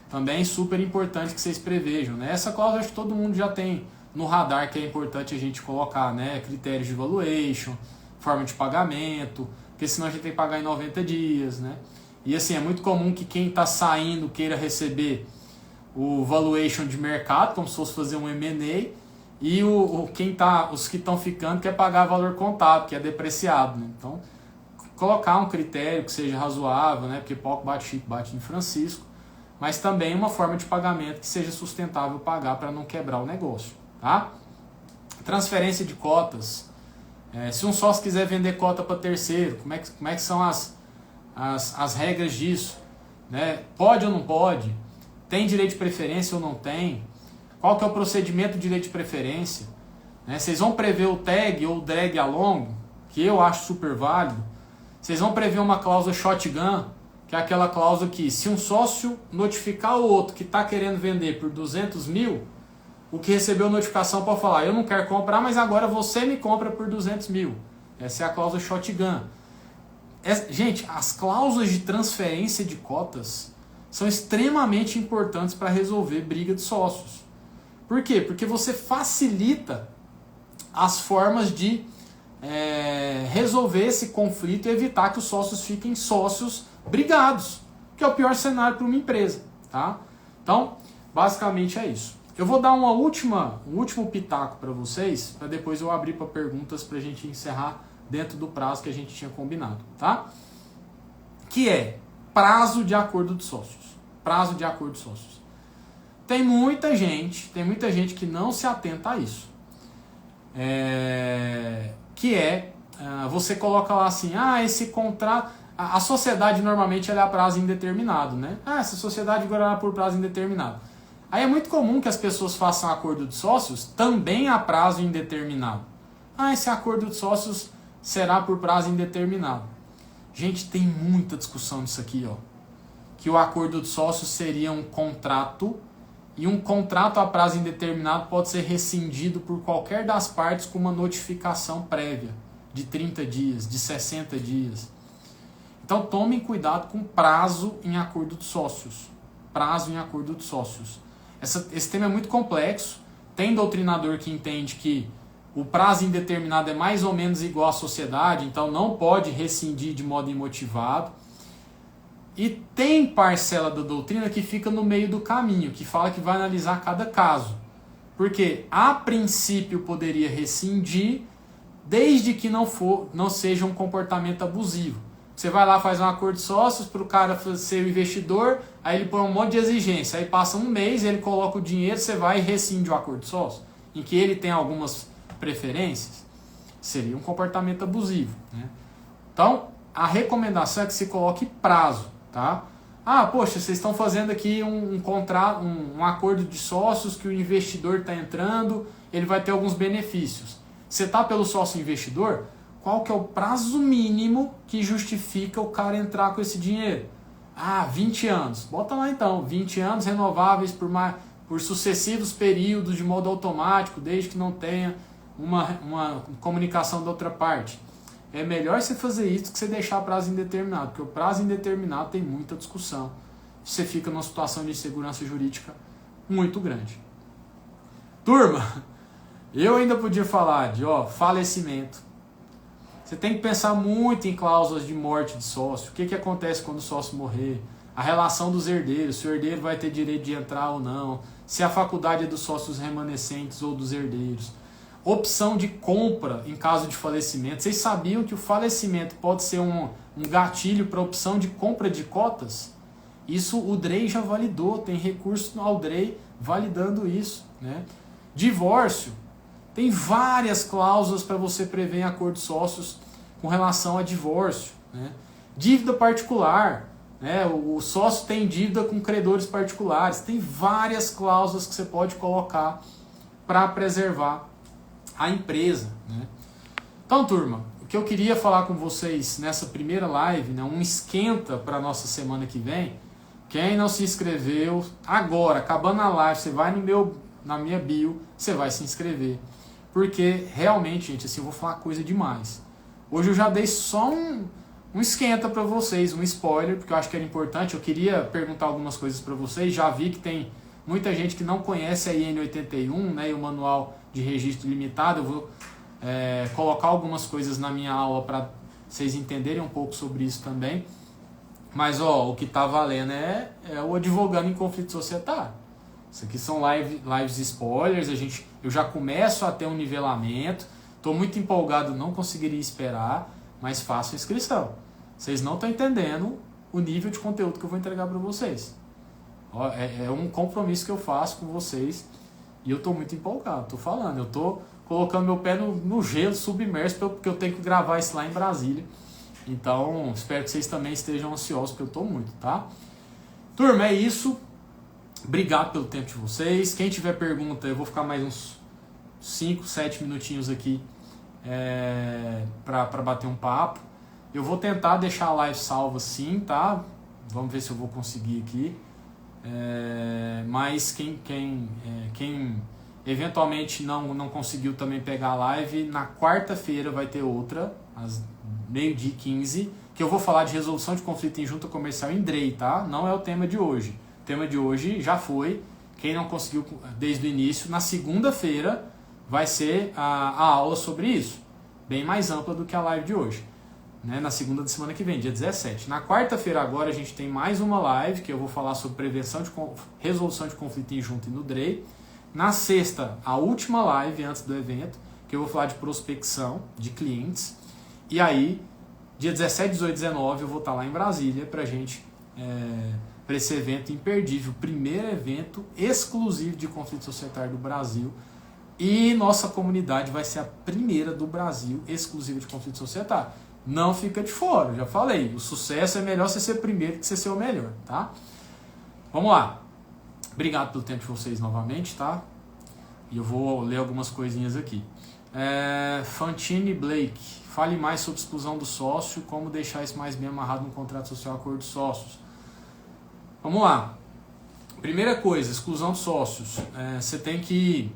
Também super importante que vocês prevejam, né? Essa cláusula acho que todo mundo já tem no radar, que é importante a gente colocar, né? Critérios de valuation, forma de pagamento, porque senão a gente tem que pagar em 90 dias, né? E assim, é muito comum que quem está saindo queira receber o valuation de mercado, como se fosse fazer um M&A, e os que estão ficando quer pagar valor contábil, que é depreciado, né? Então, colocar um critério que seja razoável, né? Porque pouco bate Chico, bate em Francisco, mas também uma forma de pagamento que seja sustentável pagar para não quebrar o negócio, tá? transferência de cotas. Se um sócio quiser vender cota para terceiro, como é que são as regras disso? Né? Pode ou não pode? Tem direito de preferência ou não tem? Qual que é o procedimento de direito de preferência? Né? Vocês vão prever o tag ou o drag along, que eu acho super válido. Vocês vão prever uma cláusula shotgun, que é aquela cláusula que se um sócio notificar o outro que está querendo vender por 200 mil, o que recebeu notificação pode falar, eu não quero comprar, mas agora você me compra por 200 mil. Essa é a cláusula shotgun. Gente, as cláusulas de transferência de cotas são extremamente importantes para resolver briga de sócios. Por quê? Porque você facilita as formas de resolver esse conflito e evitar que os sócios fiquem sócios brigados, que é o pior cenário para uma empresa. Tá? Então, basicamente é isso. Eu vou dar um último pitaco para vocês, para depois eu abrir para perguntas para a gente encerrar dentro do prazo que a gente tinha combinado. Tá? Que é prazo de acordo de sócios. Prazo de acordo de sócios. Tem muita gente que não se atenta a isso. Você coloca lá assim, esse contrato... A sociedade normalmente ela é a prazo indeterminado, né? Essa sociedade agora é por prazo indeterminado. Aí é muito comum que as pessoas façam acordo de sócios também a prazo indeterminado. Esse acordo de sócios será por prazo indeterminado. Gente, tem muita discussão nisso aqui, ó. Que o acordo de sócios seria um contrato, e um contrato a prazo indeterminado pode ser rescindido por qualquer das partes com uma notificação prévia de 30 dias, de 60 dias. Então tomem cuidado com prazo em acordo de sócios. Prazo em acordo de sócios. Esse tema é muito complexo. Tem doutrinador que entende que o prazo indeterminado é mais ou menos igual à sociedade, então não pode rescindir de modo imotivado. E tem parcela da doutrina que fica no meio do caminho, que fala que vai analisar cada caso. Porque, a princípio, poderia rescindir, desde que não seja um comportamento abusivo. Você vai lá, faz um acordo de sócios para o cara ser o investidor, aí ele põe um monte de exigência, aí passa um mês, ele coloca o dinheiro, você vai e rescinde o acordo de sócios, em que ele tem algumas preferências, seria um comportamento abusivo. Né? Então, a recomendação é que se coloque prazo. Tá? Poxa, vocês estão fazendo aqui um contrato, um acordo de sócios que o investidor está entrando, ele vai ter alguns benefícios. Você está pelo sócio investidor? Qual que é o prazo mínimo que justifica o cara entrar com esse dinheiro? 20 anos. Bota lá então, 20 anos renováveis por sucessivos períodos de modo automático, desde que não tenha uma comunicação da outra parte. É melhor você fazer isso do que você deixar prazo indeterminado, porque o prazo indeterminado tem muita discussão. Você fica numa situação de insegurança jurídica muito grande. Turma, eu ainda podia falar de falecimento. Você tem que pensar muito em cláusulas de morte de sócio. O que acontece quando o sócio morrer? A relação dos herdeiros, se o herdeiro vai ter direito de entrar ou não. Se a faculdade é dos sócios remanescentes ou dos herdeiros. Opção de compra em caso de falecimento. Vocês sabiam que o falecimento pode ser um gatilho para a opção de compra de cotas? Isso o DREI já validou, tem recurso ao DREI validando isso. Né? Divórcio. Tem várias cláusulas para você prever em acordo de sócios com relação a divórcio. Né? Dívida particular. Né? O sócio tem dívida com credores particulares. Tem várias cláusulas que você pode colocar para preservar a empresa. Né? Então, turma, o que eu queria falar com vocês nessa primeira live, né, um esquenta para a nossa semana que vem. Quem não se inscreveu, agora, acabando a live, você vai na minha bio, você vai se inscrever. Porque realmente, gente, assim, eu vou falar coisa demais. Hoje eu já dei só um esquenta para vocês, um spoiler, porque eu acho que era importante. Eu queria perguntar algumas coisas para vocês. Já vi que tem muita gente que não conhece a IN 81, né, e o manual de registro limitado. Eu vou colocar algumas coisas na minha aula para vocês entenderem um pouco sobre isso também. Mas o que está valendo é o advogando em conflito societário. Isso aqui são lives spoilers, eu já começo a ter um nivelamento, estou muito empolgado, não conseguiria esperar, mas faço inscrição. Vocês não estão entendendo o nível de conteúdo que eu vou entregar para vocês. É um compromisso que eu faço com vocês e eu estou muito empolgado, estou falando, eu estou colocando meu pé no gelo, submerso, porque eu tenho que gravar isso lá em Brasília. Então, espero que vocês também estejam ansiosos, porque eu estou muito, tá? Turma, é isso. Obrigado pelo tempo de vocês. Quem tiver pergunta, eu vou ficar mais uns 5, 7 minutinhos aqui para bater um papo. Eu vou tentar deixar a live salva sim, tá? Vamos ver se eu vou conseguir aqui. Mas quem eventualmente não conseguiu também pegar a live, na quarta-feira vai ter outra, às 12h15, que eu vou falar de resolução de conflito em junta comercial em DREI, tá? Não é o tema de hoje. O tema de hoje já foi. Quem não conseguiu desde o início, na segunda-feira vai ser a aula sobre isso. Bem mais ampla do que a live de hoje. Né? Na segunda da semana que vem, dia 17. Na quarta-feira agora a gente tem mais uma live, que eu vou falar sobre resolução de conflito em junta e no DREI. Na sexta, a última live antes do evento, que eu vou falar de prospecção de clientes. E aí, dia 17, 18 e 19 eu vou estar lá em Brasília para esse evento imperdível, o primeiro evento exclusivo de conflito societário do Brasil. E nossa comunidade vai ser a primeira do Brasil exclusiva de conflito societário. Não fica de fora, já falei. O sucesso é melhor você ser primeiro que você ser o melhor, tá? Vamos lá. Obrigado pelo tempo de vocês novamente, tá? E eu vou ler algumas coisinhas aqui. Fantine Blake. Fale mais sobre exclusão do sócio, como deixar isso mais bem amarrado no contrato social acordo de sócios. Vamos lá. Primeira coisa, exclusão de sócios. Você tem que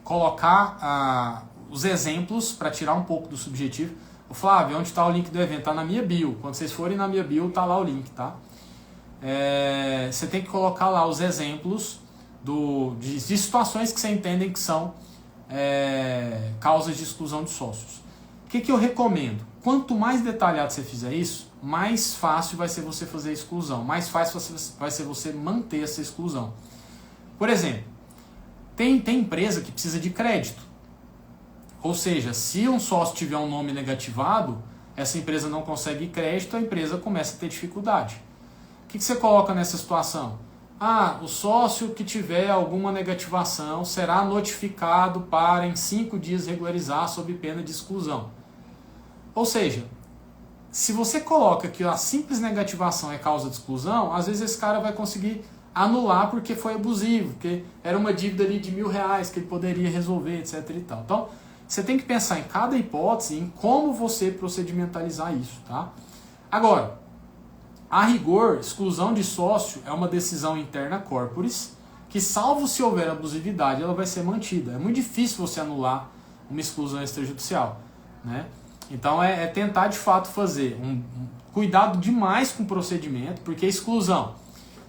colocar os exemplos para tirar um pouco do subjetivo. O Flávio, onde está o link do evento? Está na minha bio. Quando vocês forem na minha bio, está lá o link, tá? Você tem que colocar lá os exemplos de situações que você entende que são causas de exclusão de sócios. O que eu recomendo? Quanto mais detalhado você fizer isso, mais fácil vai ser você fazer a exclusão, mais fácil vai ser você manter essa exclusão. Por exemplo, tem empresa que precisa de crédito. Ou seja, se um sócio tiver um nome negativado, essa empresa não consegue crédito, a empresa começa a ter dificuldade. O que você coloca nessa situação? O sócio que tiver alguma negativação será notificado para em 5 dias regularizar sob pena de exclusão. Ou seja, se você coloca que a simples negativação é causa de exclusão, às vezes esse cara vai conseguir anular porque foi abusivo, porque era uma dívida ali de R$1.000 que ele poderia resolver, etc. e tal. Então, você tem que pensar em cada hipótese, em como você procedimentalizar isso, tá? Agora, a rigor, exclusão de sócio é uma decisão interna corporis, que salvo se houver abusividade, ela vai ser mantida. É muito difícil você anular uma exclusão extrajudicial, né? Então é tentar de fato fazer um cuidado demais com o procedimento, porque exclusão,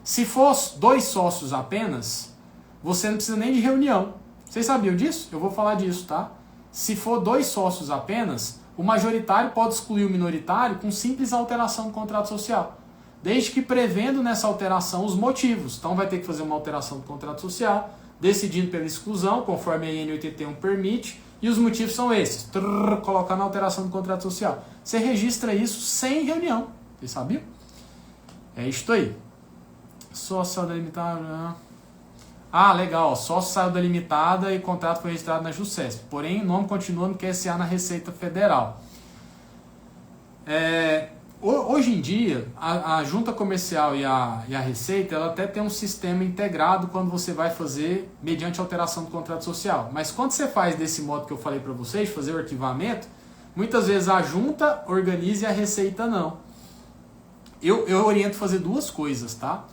se fosse 2 sócios apenas, você não precisa nem de reunião. Vocês sabiam disso? Eu vou falar disso, tá? Se for 2 sócios apenas, o majoritário pode excluir o minoritário com simples alteração do contrato social, desde que prevendo nessa alteração os motivos. Então vai ter que fazer uma alteração do contrato social, decidindo pela exclusão, conforme a IN81 permite, e os motivos são esses. Colocar na alteração do contrato social. Você registra isso sem reunião. Vocês sabiam? É isto aí. Sócio da limitada. Legal. Sócio saiu da limitada e o contrato foi registrado na JuSesp. Porém, o nome continua no QSA na Receita Federal. Hoje em dia, a junta comercial e a Receita, ela até tem um sistema integrado quando você vai fazer mediante alteração do contrato social. Mas quando você faz desse modo que eu falei para vocês, fazer o arquivamento, muitas vezes a junta organiza e a Receita não. Eu oriento fazer 2 coisas, tá?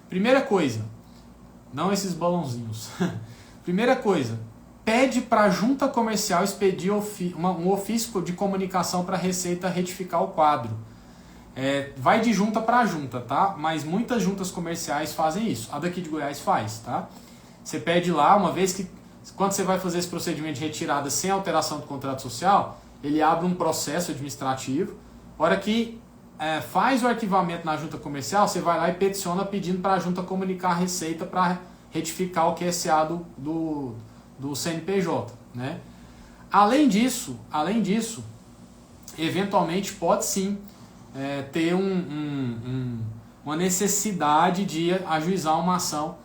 Primeira coisa, não esses balãozinhos. Primeira coisa, pede para a junta comercial expedir um ofício de comunicação para a Receita retificar o quadro. Vai de junta para junta, tá? Mas muitas juntas comerciais fazem isso. A daqui de Goiás faz, tá? Você pede lá, uma vez que, quando você vai fazer esse procedimento de retirada sem alteração do contrato social, ele abre um processo administrativo. A hora que faz o arquivamento na junta comercial, você vai lá e peticiona pedindo para a junta comunicar a Receita para retificar o QSA do CNPJ, né? Além disso, eventualmente pode sim ter uma necessidade de ajuizar uma ação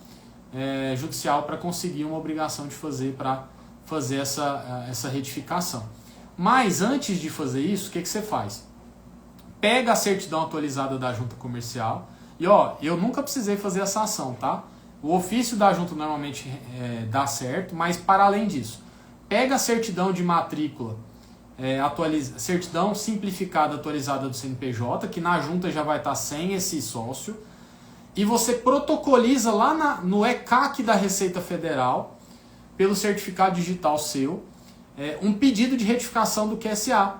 judicial para conseguir uma obrigação de fazer para fazer essa retificação. Mas antes de fazer isso, o que você faz? Pega a certidão atualizada da junta comercial e eu nunca precisei fazer essa ação, tá? O ofício da junta normalmente dá certo, mas para além disso, pega a certidão de matrícula, certidão simplificada atualizada do CNPJ, que na junta já vai estar sem esse sócio, e você protocoliza lá no ECAC da Receita Federal, pelo certificado digital seu, um pedido de retificação do QSA,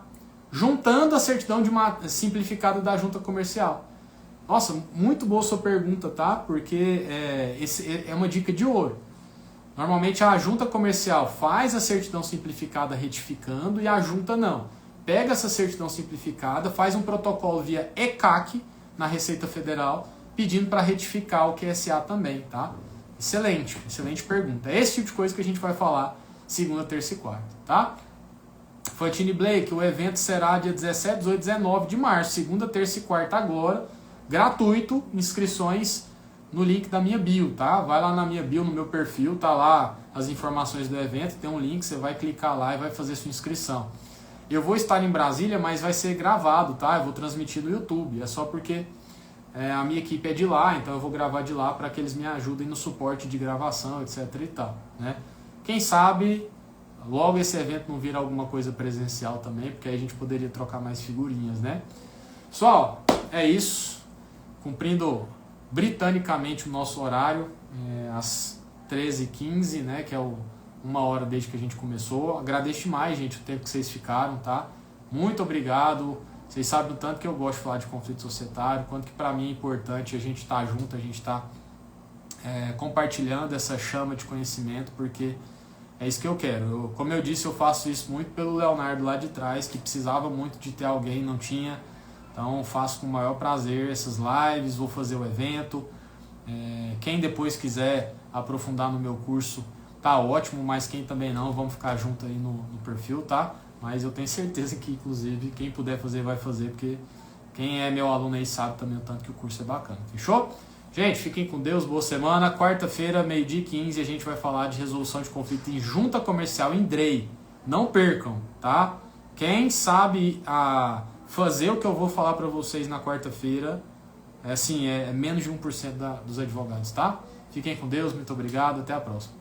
juntando a certidão simplificada da junta comercial. Nossa, muito boa sua pergunta, tá? Porque é uma dica de ouro. Normalmente a junta comercial faz a certidão simplificada retificando e a junta não. Pega essa certidão simplificada, faz um protocolo via ECAC na Receita Federal, pedindo para retificar o QSA também, tá? Excelente, excelente pergunta. É esse tipo de coisa que a gente vai falar segunda, terça e quarta, tá? Fantini Blake, o evento será dia 17, 18 e 19 de março, segunda, terça e quarta agora, gratuito, inscrições no link da minha bio, tá? Vai lá na minha bio, no meu perfil, tá lá as informações do evento, tem um link, você vai clicar lá e vai fazer sua inscrição. Eu vou estar em Brasília, mas vai ser gravado, tá? Eu vou transmitir no YouTube, é só porque a minha equipe é de lá, então eu vou gravar de lá para que eles me ajudem no suporte de gravação, etc e tal, né? Quem sabe logo esse evento não vira alguma coisa presencial também, porque aí a gente poderia trocar mais figurinhas, né? Pessoal, é isso. Cumprindo britanicamente o nosso horário, às 13h15, né? Que é uma hora desde que a gente começou. Agradeço demais, gente, o tempo que vocês ficaram, tá? Muito obrigado. Vocês sabem o tanto que eu gosto de falar de conflito societário, quanto que para mim é importante a gente estar junto, a gente estar compartilhando essa chama de conhecimento, porque é isso que eu quero. Como eu disse, eu faço isso muito pelo Leonardo lá de trás, que precisava muito de ter alguém, não tinha. Então faço com o maior prazer essas lives, vou fazer o evento. Quem depois quiser aprofundar no meu curso, tá ótimo, mas quem também não, vamos ficar junto aí no perfil, tá? Mas eu tenho certeza que, inclusive, quem puder fazer, vai fazer, porque quem é meu aluno aí sabe também o tanto que o curso é bacana. Fechou? Gente, fiquem com Deus, boa semana. Quarta-feira, 12h15, a gente vai falar de resolução de conflito em junta comercial em DREI. Não percam, tá? Quem sabe fazer o que eu vou falar para vocês na quarta-feira, é menos de 1% dos advogados, tá? Fiquem com Deus, muito obrigado, até a próxima.